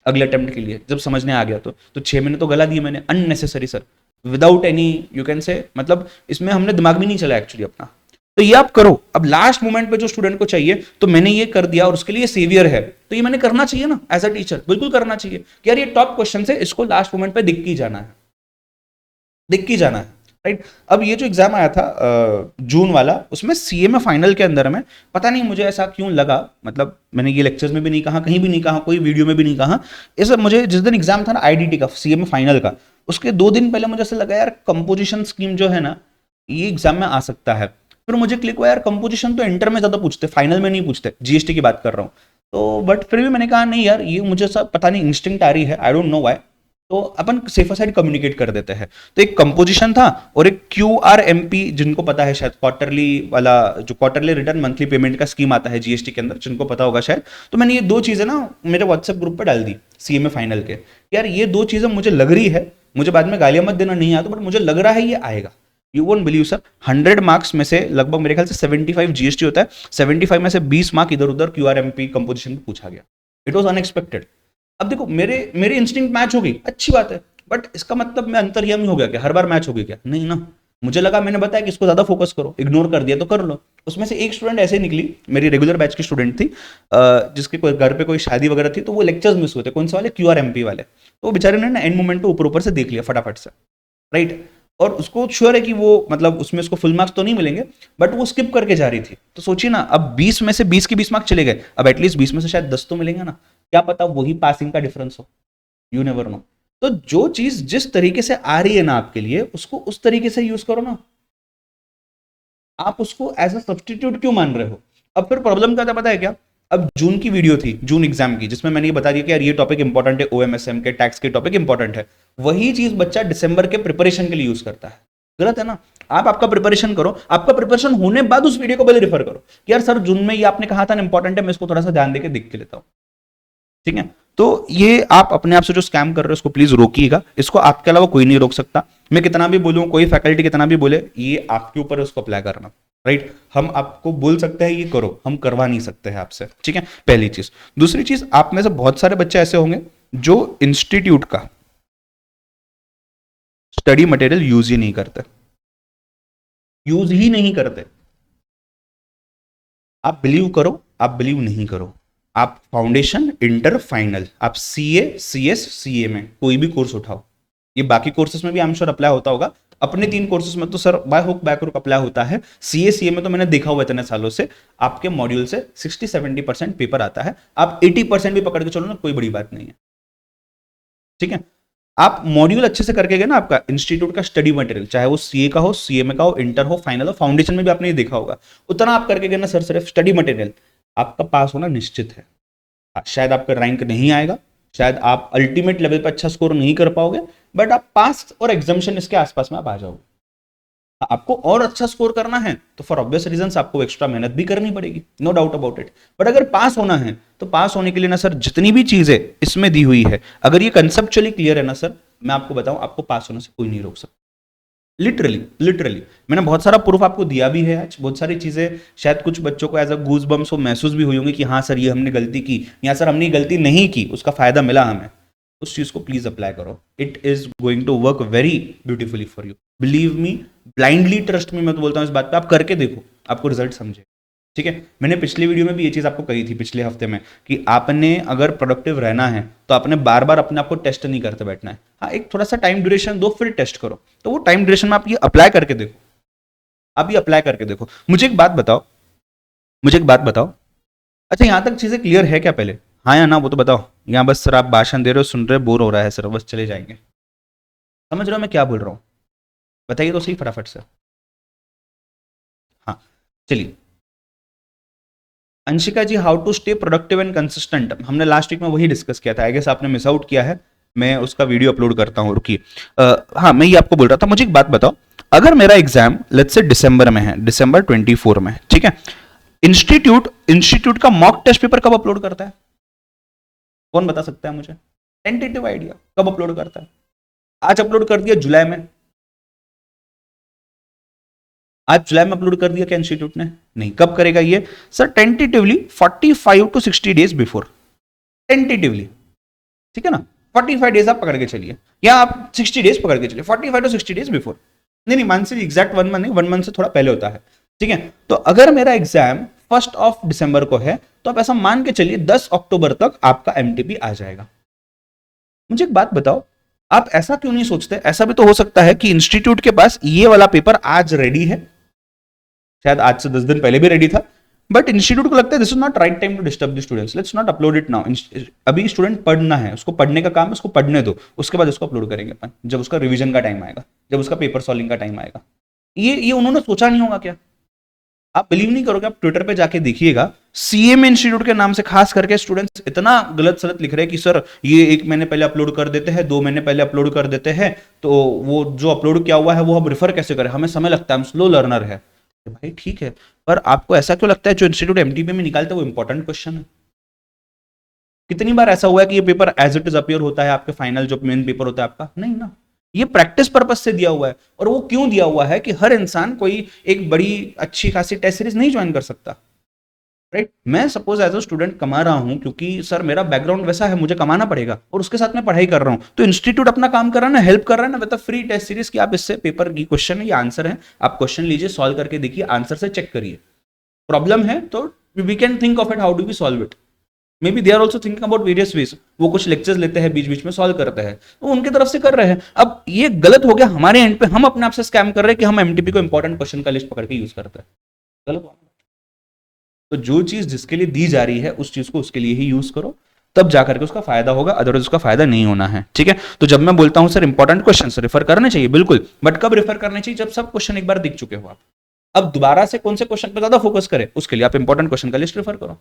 अगले अटेम्प्ट के लिए जब समझने आ गया तो 6 महीने तो गला दिए मैंने unnecessary sir, without any you can say, मतलब इसमें हमने दिमाग भी नहीं चला एक्चुअली अपना। तो ये आप करो, अब लास्ट मोमेंट पे जो स्टूडेंट को चाहिए, तो मैंने ये कर दिया और उसके लिए सेवियर है, तो ये मैंने करना चाहिए ना एज अ टीचर, बिल्कुल करना चाहिए कि यार ये टॉप क्वेश्चन है, इसको लास्ट मोमेंट पे दिख के जाना है, दिख के जाना है, राइट। अब ये जो एग्जाम आया था जून वाला, उसमें सीए में फाइनल के अंदर में पता नहीं मुझे ऐसा क्यों लगा, मतलब मैंने ये लेक्चर्स में भी नहीं कहा, कहीं भी नहीं कहा, कोई वीडियो में भी नहीं कहा, इस मुझे जिस दिन एग्जाम था ना आईडीटी का, सीए में फाइनल का, उसके 2 दिन पहले मुझे ऐसा लगा यार कंपोजिशन स्कीम जो है ना ये एग्जाम में आ सकता है, फिर मुझे क्लिक हुआ यार कंपोजिशन तो इंटर में ज्यादा पूछते, फाइनल में नहीं पूछते, जीएसटी की बात कर रहा हूँ, तो बट फिर भी मैंने कहा नहीं यार ये मुझे सब पता नहीं इंस्टिंक्ट आ रही है, आई डोंट नो व्हाई, तो अपन सेफर साइड कम्युनिकेट कर देते हैं। तो एक कंपोजिशन था और एक QRMP, जिनको पता है शायद, क्वार्टरली वाला, जो क्वार्टरली रिटर्न मंथली पेमेंट का स्कीम आता है जीएसटी के अंदर, जिनको पता होगा शायद, तो मैंने ये 2 चीजें ना मेरे व्हाट्सएप ग्रुप पे डाल दी सीए में फाइनल के, यार ये 2 चीजें मुझे लग रही है, मुझे बाद में गालियां मत देना नहीं आता, बट मुझे लग रहा है ये आएगा। You won't believe sir, 100 marks में से लगभग मेरे ख्याल से 75 जीएसटी होता है, 75 में से 20 मार्क इधर उधर QRMP कंपोजिशन में पूछा गया, इट वॉज अनएक्सपेक्टेड। अब देखो मेरे इंस्टिंक्ट मैच हो गई, अच्छी बात है, बट इसका मतलब मैं अंतर्यामी हो गया क्या, हर बार मैच हो गई क्या, नहीं ना, मुझे लगा, मैंने बताया कि इसको ज्यादा फोकस करो, इग्नोर कर दिया तो कर लो। उसमें से एक स्टूडेंट ऐसे निकली, मेरी रेगुलर बैच की स्टूडेंट थी, जिसके कोई घर पे कोई शादी वगैरह थी, तो वो लेक्चर्स मिस हुए थे, कौन से वाले, QRMP वाले, तो वो बेचारे ने ना एंड मोमेंट पे ऊपर ऊपर से देख लिया फटाफट से, राइट, और उसको श्योर है कि वो मतलब उसमें उसको फुल मार्क्स तो नहीं मिलेंगे, बट वो स्किप करके जा रही थी, तो सोचिए ना, अब 20 में से 20 के 20 मार्क्स चले गए, अब एटलीस्ट 20 में से शायद 10 तो मिलेंगे ना, क्या पता वही पासिंग का डिफरेंस हो, यू नेवर नो। तो जो चीज जिस तरीके से आ रही है ना आपके लिए, उसको उस तरीके से यूज करो ना, आप उसको एज अ सब्सटीट्यूट क्यों मान रहे हो। अब फिर प्रॉब्लम क्या था पता है क्या, अब जून की वीडियो थी, जून एग्जाम की, जिसमें मैंने ये बता दिया कि यार ये टॉपिक इंपॉर्टेंट है, OMSM के टैक्स के टॉपिक इंपॉर्टेंट है, वही चीज बच्चा दिसंबर के प्रिपरेशन के लिए यूज करता है, गलत है ना। आप आपका प्रिपरेशन करो, आपका प्रिपरेशन होने बाद उस वीडियो को पहले रेफर करो कि यार सर जून में ये आपने कहा था ना इंपॉर्टेंट है, मैं इसको थोड़ा सा ध्यान देके देख के लेता हूं, ठीक है। तो ये आप अपने आप से जो स्कैम कर रहे हो इसको प्लीज रोकिएगा, इसको आपके अलावा कोई नहीं रोक सकता, मैं कितना भी बोलूं, कोई फैकल्टी कितना भी बोले, ये आपके ऊपर है उसको अप्लाई करना, राइट। हम आपको बोल सकते हैं ये करो, हम करवा नहीं सकते हैं आपसे, ठीक है, पहली चीज। दूसरी चीज, आप में से बहुत सारे बच्चे ऐसे होंगे जो इंस्टीट्यूट का स्टडी मटेरियल यूज ही नहीं करते, यूज ही नहीं करते। आप बिलीव करो, आप बिलीव नहीं करो, आप फाउंडेशन, इंटर, फाइनल, आप CA, CS, CA में कोई भी कोर्स उठाओ, ये बाकी कोर्सेज में भी आई एम श्योर अप्लाई होता होगा, अपने 3 कोर्सेज में तो sir by hook by crook apply होता है, CA, CA में तो मैंने देखा हुआ इतने सालों से, आपके मॉड्यूल से 60-70% पेपर आता है, आप 80% भी पकड़ के चलो ना, कोई बड़ी बात नहीं है, ठीक है। आप मॉड्यूल अच्छे से करके गए ना, आपका इंस्टीट्यूट का स्टडी मटेरियल, चाहे वो CA का हो, CA में का हो, इंटर हो, फाइनल हो, फाउंडेशन में भी आपने ये देखा होगा, उतना आप करके गए ना सर, सिर्फ स्टडी मटेरियल, आपका पास होना निश्चित है। शायद आपका रैंक नहीं आएगा, शायद आप अल्टीमेट लेवल पर अच्छा स्कोर नहीं कर पाओगे, बट आप पास और एग्जामिशन इसके आसपास में आप आ जाओगे। आपको और अच्छा स्कोर करना है तो फॉर ऑब्वियस रीजंस आपको एक्स्ट्रा मेहनत भी करनी पड़ेगी, no doubt about it. But अगर पास होना है तो पास होने के लिए ना सर जितनी भी चीजें इसमें दी हुई है, अगर ये कंसेप्चुअली क्लियर है ना सर, मैं आपको बताऊं आपको पास होने से कोई नहीं रोक सकता। लिटरली लिटरली मैंने बहुत सारा प्रूफ आपको दिया भी है आज, बहुत सारी चीजें शायद कुछ बच्चों को एज अ गूज बम्स हो महसूस भी हुई होंगी कि हाँ सर ये हमने गलती की, या सर हमने गलती नहीं की, उसका फायदा मिला हमें। उस चीज को प्लीज अप्लाई करो, it is going to work very beautifully for you, believe me, blindly trust me, मैं तो बोलता हूँ इस बात पे, आप करके देखो आपको रिजल्ट समझे। ठीक है, मैंने पिछले वीडियो में भी ये चीज आपको कही थी पिछले हफ्ते में कि आपने अगर प्रोडक्टिव रहना है तो आपने बार बार अपने आप को टेस्ट नहीं करते बैठना है। हाँ, एक थोड़ा सा टाइम ड्यूरेशन दो फिर टेस्ट करो, तो वो टाइम ड्यूरेशन में आप ये अप्लाई करके देखो, आप ये अप्लाई करके देखो। मुझे एक बात बताओ, मुझे एक बात बताओ, अच्छा यहां तक चीजें क्लियर है क्या पहले? हाँ या ना वो तो बताओ। यहाँ बस सर आप भाषण दे रहे हो, सुन रहे हो, बोर हो रहा है सर, बस चले जाएंगे। समझ रहे हो मैं क्या बोल रहा हूँ? बताइए तो सही फटाफट से। हाँ चलिए, Anshika ji, how to stay productive and consistent, हमने लास्ट वीक में वही डिस्कस किया था, आई गेस आपने मिस आउट किया है, मैं उसका वीडियो अपलोड करता हूँ, रुकिए। हाँ मैं ये आपको बोल रहा था, मुझे एक बात बताओ, अगर मेरा एग्जाम लेट्स से दिसंबर में है, दिसंबर 24 में, ठीक है, इंस्टीट्यूट का मॉक टेस्ट पेपर कब अपलोड करता है? कौन बता सकता है मुझे? टेंटेटिव आइडिया कब अपलोड करता है? आज अपलोड कर दिया जुलाई में, आज जुलाई में अपलोड कर दिया क्या इंस्टीट्यूट ने? नहीं। कब करेगा ये sir? Tentatively 45 to 60 days before, tentatively, ठीक है ना, 45 डेज आप पकड़ के चलिए, या आप 60 डेज पकड़ के चलिए, 45 to 60 डेज बिफोर, नहीं मंथ से एग्जैक्ट 1 मंथ नहीं, 1 मंथ से थोड़ा पहले होता है, ठीक है। तो अगर मेरा एग्जाम 1 दिसंबर को है तो आप ऐसा मान के चलिए 10 अक्टूबर तक आपका एमटीपी आ जाएगा। मुझे एक बात बताओ, आप ऐसा क्यों नहीं सोचते, ऐसा भी तो हो सकता है कि इंस्टीट्यूट के पास ये वाला पेपर आज रेडी है, शायद आज से 10 दिन पहले भी रेडी था, बट इंस्टीट्यूट को लगता है this is not right time to disturb the students, let's not upload it now. अभी स्टूडेंट पढ़ना है, उसको पढ़ने का काम है, उसको पढ़ने दो, उसके बाद उसको अपलोड करेंगे अपन जब उसका रिवीजन का टाइम आएगा, जब उसका पेपर सॉल्विंग का टाइम आएगा। ये उन्होंने सोचा नहीं होगा क्या? आप बिलीव नहीं करोगे, आप ट्विटर पे जाके देखिएगा, सीएमए इंस्टीट्यूट के नाम से खास करके स्टूडेंट्स इतना गलत सलत लिख रहे हैं कि सर ये 1 महीने पहले अपलोड कर देते हैं, 2 महीने पहले अपलोड कर देते हैं, तो वो जो अपलोड किया हुआ है वो हम रिफर कैसे करें, हमें समय लगता है, हम स्लो लर्नर है। भाई ठीक है, पर आपको ऐसा क्यों लगता है जो इंस्टीट्यूट एमटीपी में निकालते हैं वो इंपॉर्टेंट क्वेश्चन है? कितनी बार ऐसा हुआ है कि ये paper as it is appear होता है आपके फाइनल जो मेन पेपर होता है आपका? नहीं ना, ये प्रैक्टिस पर्पस से दिया हुआ है। और वो क्यों दिया हुआ है कि हर इंसान कोई एक बड़ी अच्छी खासी टेस्ट सीरीज नहीं ज्वाइन कर सकता, राइट? मैं सपोज एज अ स्टूडेंट कमा रहा हूं क्योंकि सर मेरा बैकग्राउंड वैसा है, मुझे कमाना पड़ेगा, और उसके साथ मैं पढ़ाई कर रहा हूं, तो इंस्टीट्यूट अपना काम कर रहा है ना, हेल्प कर रहा है ना, मतलब फ्री टेस्ट सीरीज की आप इससे पेपर की क्वेश्चन है या आंसर है, आप क्वेश्चन लीजिए, सॉल्व करके देखिए, आंसर से चेक करिए, प्रॉब्लम है तो we can think of it, how do we solve it, maybe they are also thinking about various ways, वो कुछ लेक्चर्स लेते हैं बीच बीच में, सॉल्व करते हैं, तो उनकी तरफ से कर रहे हैं। अब ये गलत हो गया हमारे एंड पे, हम अपने आप से स्कैम कर रहे हैं कि हम एमटीपी को इंपॉर्टेंट क्वेश्चन का लिस्ट पकड़ के यूज करते हैं, गलत हो। तो जो चीज जिसके लिए दी जा रही है उस चीज को उसके लिए ही यूज करो, तब जाकर के उसका फायदा होगा, अदरवाइज उसका फायदा नहीं होना है, ठीक है। तो जब मैं बोलता हूं सर इंपॉर्टेंट क्वेश्चन रेफर करने चाहिए, बिल्कुल, बट कब रेफर करने चाहिए? जब सब क्वेश्चन एक बार दिख चुके हो आप, अब दोबारा से कौन से क्वेश्चन पर ज्यादा फोकस करें, उसके लिए आप इंपॉर्टेंट क्वेश्चन का लिस्ट रेफर करो।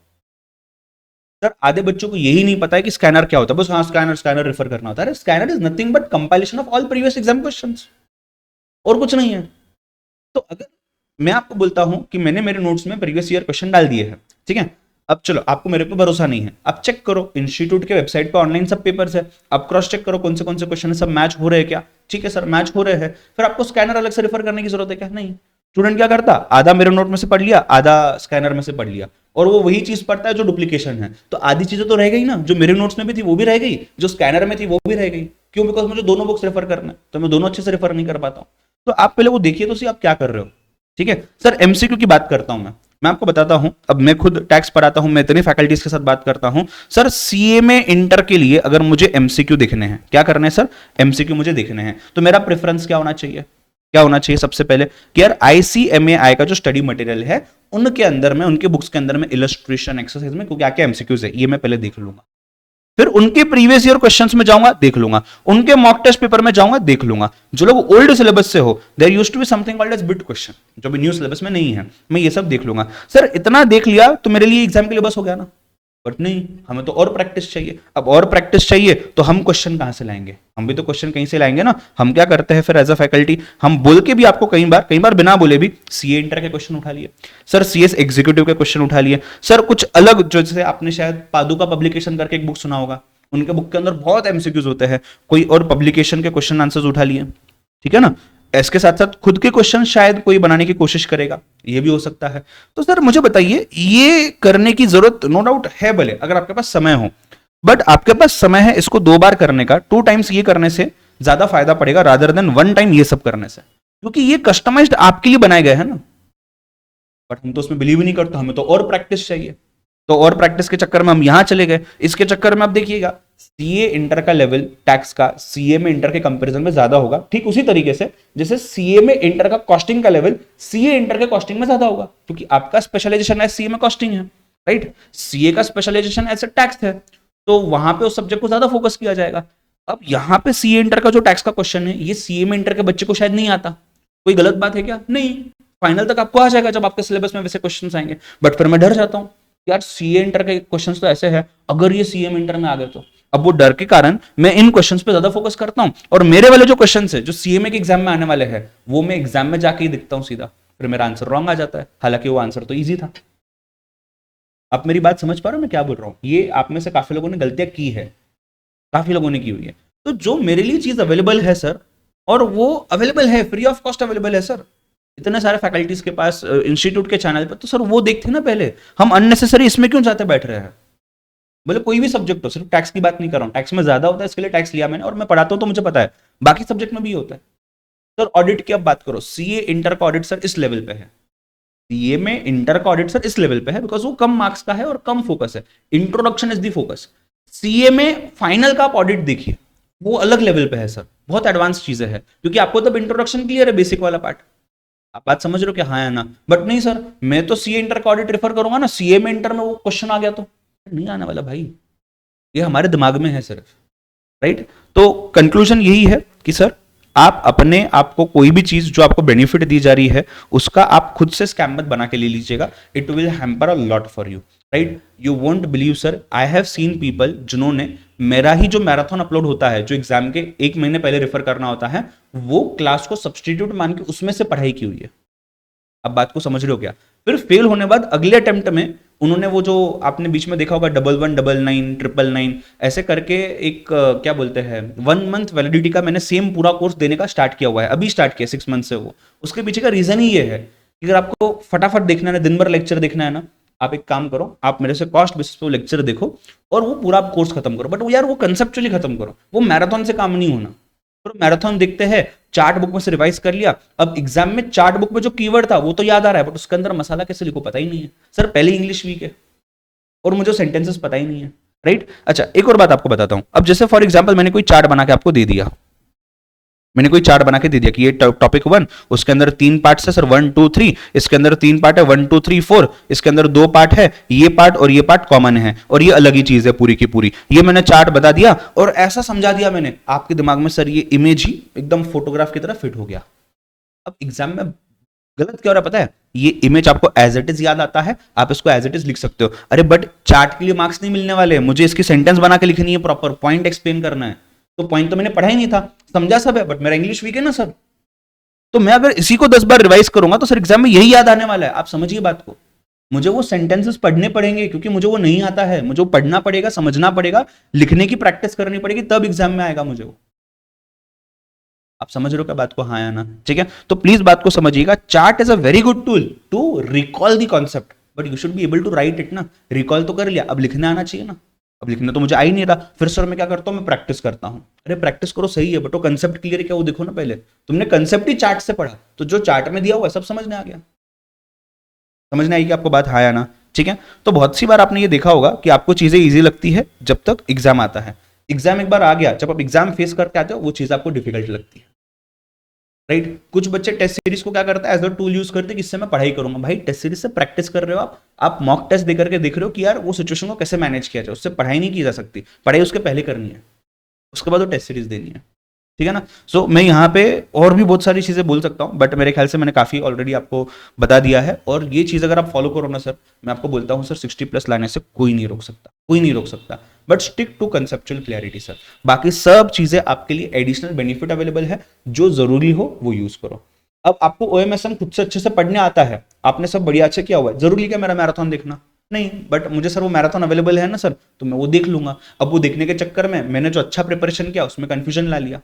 सर आधे बच्चों को यही नहीं पता है कि स्कैनर क्या होता है, बस हाँ स्कैनर रेफर करना होता है। Scanner is nothing but compilation of all previous exam questions, और कुछ नहीं है। तो अगर मैं आपको बोलता हूं कि मैंने मेरे नोट्स में प्रीवियस ईयर क्वेश्चन डाल दिए हैं, ठीक है, अब चलो आपको मेरे पे भरोसा नहीं है, आप चेक करो इंस्टीट्यूट के वेबसाइट पे ऑनलाइन सब पेपर्स है, आप क्रॉस चेक करो कौन से क्वेश्चन है, सब मैच हो रहे हैं क्या? ठीक है सर मैच हो रहे हैं, फिर आपको स्कैनर अलग से रेफर करने की जरूरत है क्या? नहीं। स्टूडेंट क्या करता, आधा मेरे नोट में से पढ़ लिया, आधा स्कैनर में से पढ़ लिया, और वो वही चीज पढ़ता है जो डुप्लीकेशन है, तो आधी चीजें तो रह गई ना, जो मेरे नोट्स में भी थी वो भी रह गई, जो स्कैनर में थी वो भी रह गई। क्यों? बिकॉज मुझे दोनों बुक्स रेफर करना है, तो मैं दोनों अच्छे से रेफर नहीं कर पाता हूं। तो आप पहले वो देखिए तो सही आप क्या कर रहे हो, ठीक है। सर एमसीक्यू की बात करता हूं मैं आपको बताता हूं, अब मैं खुद टैक्स पढ़ाता हूं, मैं इतनी फैकल्टीज के साथ बात करता हूं। सर सीएमए इंटर के लिए अगर मुझे एमसीक्यू देखने हैं, क्या करने हैं सर? एमसीक्यू मुझे देखने हैं, तो मेरा प्रेफरेंस क्या होना चाहिए? क्या होना चाहिए सबसे पहले कि यार आईसीएमए का जो स्टडी मटेरियल है उनके अंदर में, उनके बुक्स के अंदर में इलस्ट्रेशन एक्सरसाइज में क्या क्या एमसीक्यूज है ये मैं पहले देख लूंगा, फिर उनके प्रीवियस ईयर क्वेश्चंस में जाऊंगा, देख लूंगा, उनके मॉक टेस्ट पेपर में जाऊंगा, देख लूंगा। जो लोग ओल्ड सिलेबस से हो, there used to be something called as bit question, जो भी न्यू सिलेबस में नहीं है, मैं ये सब देख लूंगा। सर इतना देख लिया तो मेरे लिए एग्जाम के लिए बस हो गया ना, बट नहीं, हमें तो और प्रैक्टिस चाहिए। अब और प्रैक्टिस चाहिए तो हम क्वेश्चन कहां से लाएंगे? हम भी तो क्वेश्चन कहीं से लाएंगे ना। हम क्या करते हैं फिर एज अ फैकल्टी, हम बोल के भी आपको कई बार बिना बोले भी सीए इंटर के क्वेश्चन उठा लिए सर, सीएस एग्जीक्यूटिव के क्वेश्चन उठा लिए सर, कुछ अलग, जो जैसे आपने शायद पादुका पब्लिकेशन करके एक बुक सुना होगा, उनके बुक के अंदर बहुत एमसीक्यूज होते हैं, कोई और पब्लिकेशन के क्वेश्चन आंसर्स उठा लिए, ठीक है ना। इसके साथ साथ खुद के क्वेश्चन शायद कोई बनाने की कोशिश करेगा, ये भी हो सकता है। तो सर मुझे बताइए, ये करने की जरूरत नो डाउट है भले अगर आपके पास समय हो, बट आपके पास समय है इसको 2 बार करने का, 2 टाइम्स ये करने से ज्यादा फायदा पड़ेगा रादर देन 1 टाइम ये सब करने से, क्योंकि ये कस्टमाइज्ड आपके लिए बनाए गए हैं ना। बट हम तो उसमें बिलीव नहीं करते, हमें तो और प्रैक्टिस चाहिए। तो और प्रैक्टिस के चक्कर में हम यहां चले गए। इसके चक्कर में आप देखिएगा सीए इंटर का लेवल टैक्स का सीए में इंटर के कंपैरिजन में ज्यादा होगा, ठीक उसी तरीके से जैसे सीए में इंटर का कॉस्टिंग का लेवल सीए इंटर के कॉस्टिंग में ज्यादा होगा, क्योंकि आपका स्पेशलाइजेशन है सीए में कॉस्टिंग है, राइट। सीए का स्पेशलाइजेशन ऐसे टैक्स है, तो वहां पे उस सब्जेक्ट को ज्यादा फोकस किया जाएगा। अब यहां पे सीए इंटर का जो टैक्स का क्वेश्चन है, ये सीए में इंटर के बच्चे को शायद नहीं आता। कोई गलत बात है क्या? नहीं, फाइनल तक आपको आ जाएगा जब आपके सिलेबस में वैसे क्वेश्चन आएंगे। बट फिर मैं डर जाता हूं यार, सीए इंटर के क्वेश्चंस तो ऐसे हैं, अगर ये सीए में इंटर में आ गए तो। अब वो डर के कारण मैं इन क्वेश्चंस पे ज्यादा फोकस करता हूं, और मेरे वाले जो क्वेश्चंस है जो सीएमए के एग्जाम में आने वाले हैं, वो मैं एग्जाम में जाके ही दिखता हूं सीधा, फिर मेरा आंसर रॉन्ग आ जाता है, हालांकि वो आंसर तो ईजी था। आप मेरी बात समझ पा रहे हो मैं क्या बोल रहा हूं? ये आप में से काफी लोगों ने गलतियां की है, काफी लोगों ने की हुई है। तो जो मेरे लिए चीज अवेलेबल है सर, और वो अवेलेबल है, फ्री ऑफ कॉस्ट अवेलेबल है सर, इतने सारे फैकल्टीज के पास, इंस्टीट्यूट के चैनल पर, तो सर वो देखते ना पहले। हम अननेसेसरी इसमें क्यों जाते बैठ रहे हैं? बोले कोई भी सब्जेक्ट हो, सिर्फ टैक्स की बात नहीं कर रहा हूं, टैक्स में ज्यादा होता है इसके लिए टैक्स लिया मैंने, और मैं पढ़ाता हूं तो मुझे पता है, बाकी सब्जेक्ट में भी होता है। सर ऑडिट की अब बात करो, सीए इंटर का ऑडिट सर इस लेवल पे है, सीए में इंटर का ऑडिट सर इस लेवल पे है, बिकॉज वो कम मार्क्स का है और कम फोकस है, introduction is the focus. CA में फाइनल का आप ऑडिट देखिए, वो अलग लेवल पे है सर, बहुत एडवांस चीजें हैं, क्योंकि आपको तब इंट्रोडक्शन क्लियर है, बेसिक वाला पार्ट। आप बात समझ रहे हो क्या? हाँ या ना? बट नहीं सर, मैं तो सीए इंटर का ऑडिट रेफर करूंगा ना, सीए में इंटर में वो क्वेश्चन आ गया तो नहीं आने वाला भाई, ये हमारे दिमाग में है सिर्फ, राइट। तो कंक्लूजन यही है कि सर आप अपने आप को कोई भी चीज जो आपको बेनिफिट दी जा रही है उसका आप खुद से स्कैम मत बना के ले लीजिएगा, it will hamper a lot for you, right. You won't believe sir, I have seen people जिन्होंने मेरा ही जो मैराथन अपलोड होता है, जो एग्जाम के 1 महीने पहले रेफर करना होता है, वो क्लास को सब्सटीट्यूट मान के उसमें से पढ़ाई की हुई है। अब बात को समझ रहे हो क्या? फिर फेल होने बाद अगले अटेम्प्ट में उन्होंने वो जो आपने बीच में देखा होगा 1199 999 ऐसे करके एक क्या बोलते हैं 1 मंथ वैलिडिटी का मैंने सेम पूरा कोर्स देने का स्टार्ट किया हुआ है, अभी स्टार्ट किया 6 मंथ से। वो उसके पीछे का रीजन ही ये है कि अगर आपको फटाफट देखना है, दिन भर लेक्चर देखना है ना, आप एक काम करो, आप मेरे से कॉस्ट बेसिस पे लेक्चर देखो और वो पूरा कोर्स खत्म करो। बट वो यार वो कंसेप्चुअली खत्म करो, वो मैराथन से काम नहीं होना। तो मैराथन देखते हैं, चार्ट बुक में से रिवाइज कर लिया, अब एग्जाम में चार्ट बुक में जो कीवर्ड था वो तो याद आ रहा है, बट उसके अंदर मसाला कैसे लिखो पता ही नहीं है सर। पहले इंग्लिश वीक है और मुझे सेंटेंसेस पता ही नहीं है, राइट। अच्छा एक और बात आपको बताता हूं, अब जैसे फॉर एग्जांपल मैंने कोई चार्ट बना के आपको दे दिया, मैंने कोई चार्ट बना के दे दिया कि ये टॉपिक 1, उसके अंदर 3 पार्ट्स है सर, 1 2 3, इसके अंदर 3 पार्ट है 1 2 3 4, इसके अंदर 2 पार्ट है, ये पार्ट और ये पार्ट कॉमन है और ये अलग ही चीज है पूरी की पूरी। ये मैंने चार्ट बता दिया और ऐसा समझा दिया मैंने आपके दिमाग में सर, ये इमेज ही एकदम फोटोग्राफ की तरह फिट हो गया। अब एग्जाम में गलत क्या हो रहा है पता है? ये इमेज आपको एज इट इज याद आता है, आप इसको एज इट इज लिख सकते हो, अरे बट चार्ट के लिए मार्क्स नहीं मिलने वाले, मुझे इसकी सेंटेंस बना के लिखनी है, प्रॉपर पॉइंट एक्सप्लेन करना है। तो पॉइंट तो मैंने पढ़ा ही नहीं था, समझा सब है, बट मेरा इंग्लिश वीक है ना सर। तो मैं अगर इसी को 10 बार रिवाइज करूंगा तो सर एग्जाम में यही याद आने वाला है। आप समझिए बात को, मुझे वो सेंटेंसेस पढ़ने पड़ेंगे क्योंकि मुझे वो नहीं आता है, मुझे वो पढ़ना पड़ेगा, समझना पड़ेगा, लिखने की प्रैक्टिस करनी पड़ेगी, तब एग्जाम में आएगा मुझे वो। आप समझ रहे हो क्या बात को? हाँ या ना? ठीक है, तो प्लीज बात को समझिएगा। Chart is a very good tool to recall the concept, but you should be able to write it ना। रिकॉल तो कर लिया, अब लिखना आना चाहिए ना। अब लिखना तो मुझे आ ही नहीं रहा, फिर सर मैं क्या करता हूं, मैं प्रैक्टिस करता हूं। अरे प्रैक्टिस करो सही है, बट वो कंसेप्ट क्लियर है क्या वो देखो ना पहले। तुमने कंसेप्ट ही चार्ट से पढ़ा, तो जो चार्ट में दिया हुआ है सब समझ में आ गया। समझ में आएगी आपको बात? हाँ या ना? ठीक है, तो बहुत सी बार आपने ये देखा होगा कि आपको चीजें इजी लगती है जब तक एग्जाम आता है, एग्जाम एक बार आ गया, जब आप एग्जाम फेस करके आते हो वो चीज आपको डिफिकल्ट लगती है, राइट। कुछ बच्चे टेस्ट सीरीज को क्या करता है, एज अ टूल यूज करते हैं कि इससे मैं पढ़ाई करूंगा। भाई टेस्ट सीरीज से प्रैक्टिस कर रहे हो आप मॉक टेस्ट देकर के देख रहे हो कि यार वो सिचुएशन को कैसे मैनेज किया जाए, उससे पढ़ाई नहीं की जा सकती, पढ़ाई उसके पहले करनी है, उसके बाद वो टेस्ट सीरीज देनी है। ठीक है ना। सो मैं यहाँ पे और भी बहुत सारी चीजें बोल सकता हूँ, बट मेरे ख्याल से मैंने काफी ऑलरेडी आपको बता दिया है। और ये चीज अगर आप फॉलो करो ना सर, मैं आपको बोलता हूँ सर 60+ लाने से कोई नहीं रोक सकता, कोई नहीं रोक सकता। But stick to conceptual clarity sir, बाकी सब चीजें आपके लिए एडिशनल बेनिफिट अवेलेबल है, जो जरूरी हो वो यूज करो। अब आपको ओएमएसएम खुद से अच्छे से पढ़ने आता है, आपने सब बढ़िया अच्छे किया हुआ है, जरूरी क्या मेरा मैराथन देखना? नहीं, बट मुझे सर वो मैराथन अवेलेबल है ना सर, तो मैं वो देख लूंगा। अब वो देखने के चक्कर में मैंने जो अच्छा प्रिपरेशन किया उसमें कंफ्यूजन ला लिया।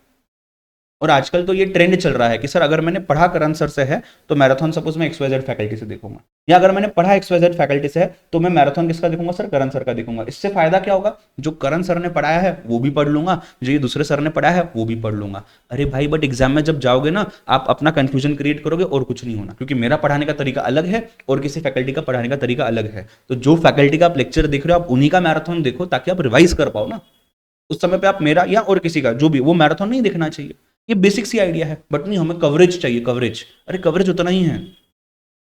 और आजकल तो ये ट्रेंड चल रहा है कि सर अगर मैंने पढ़ा करण सर से है तो मैराथन सपोज मैं XYZ फैकल्टी से देखूंगा, या अगर मैंने पढ़ा XYZ फैकल्टी से है तो मैं मैराथन किसका देखूंगा सर? करण सर का देखूंगा। इससे फायदा क्या होगा? जो करण सर ने पढ़ाया है वो भी पढ़ लूंगा, जो ये दूसरे सर ने पढ़ाया है वो भी पढ़ लूंगा। अरे भाई, बट एग्जाम में जब जाओगे ना, आप अपना कंफ्यूजन क्रिएट करोगे और कुछ नहीं होना, क्योंकि मेरा पढ़ाने का तरीका अलग है और किसी फैकल्टी का पढ़ाने का तरीका अलग है। तो जो फैकल्टी का आप लेक्चर देख रहे हो, आप उन्हीं का मैराथन देखो, ताकि आप रिवाइज कर पाओ ना। उस समय पे आप मेरा या और किसी का जो भी, वो मैराथन नहीं देखना चाहिए। ये बेसिक सी आइडिया है। बट नहीं, हमें कवरेज चाहिए, कवरेज। अरे कवरेज उतना ही है,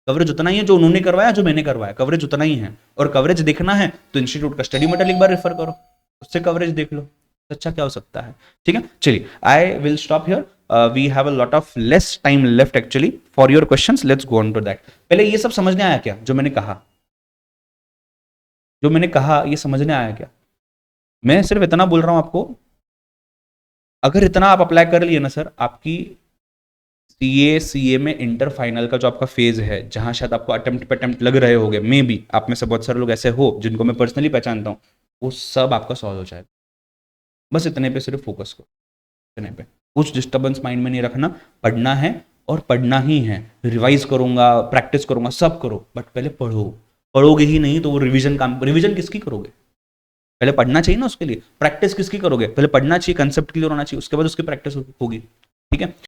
कवरेज उतना ही है जो उन्होंने करवाया, जो मैंने करवाया, कवरेज उतना ही है। और कवरेज देखना है तो इंस्टीट्यूट का स्टडी मटेरियल एक बार रेफर करो, उससे कवरेज देख लो। अच्छा क्या हो सकता है? ठीक है, चलिए I will stop here. We have a lot of less time left actually for your questions, let's go on to that. पहले ये सब समझने आया क्या जो मैंने कहा? जो मैंने कहा ये समझने आया क्या? मैं सिर्फ इतना बोल रहा हूं आपको, अगर इतना आप अप्लाई कर लिए ना सर, आपकी सीए में इंटर फाइनल का जो आपका फेज है, जहां शायद आपको अटेम्प्ट पे अटेम्प्ट लग रहे होंगे, मे बी आप में से बहुत सारे लोग ऐसे हो जिनको मैं पर्सनली पहचानता हूँ, वो सब आपका सॉल्व हो जाएगा। बस इतने पे सिर्फ फोकस करो, इतने पे कुछ डिस्टर्बेंस माइंड में नहीं रखना। पढ़ना है और पढ़ना ही है। रिवाइज करूंगा, प्रैक्टिस करूंगा, सब करो, बट पहले पढ़ो। पढ़ोगे ही नहीं तो वो रिवीजन काम, रिवीजन किसकी करोगे? पहले पढ़ना चाहिए ना, उसके लिए प्रैक्टिस किसकी करोगे? पहले पढ़ना चाहिए, कंसेप्ट क्लियर होना चाहिए, उसके बाद उसकी प्रैक्टिस होगी। ठीक है,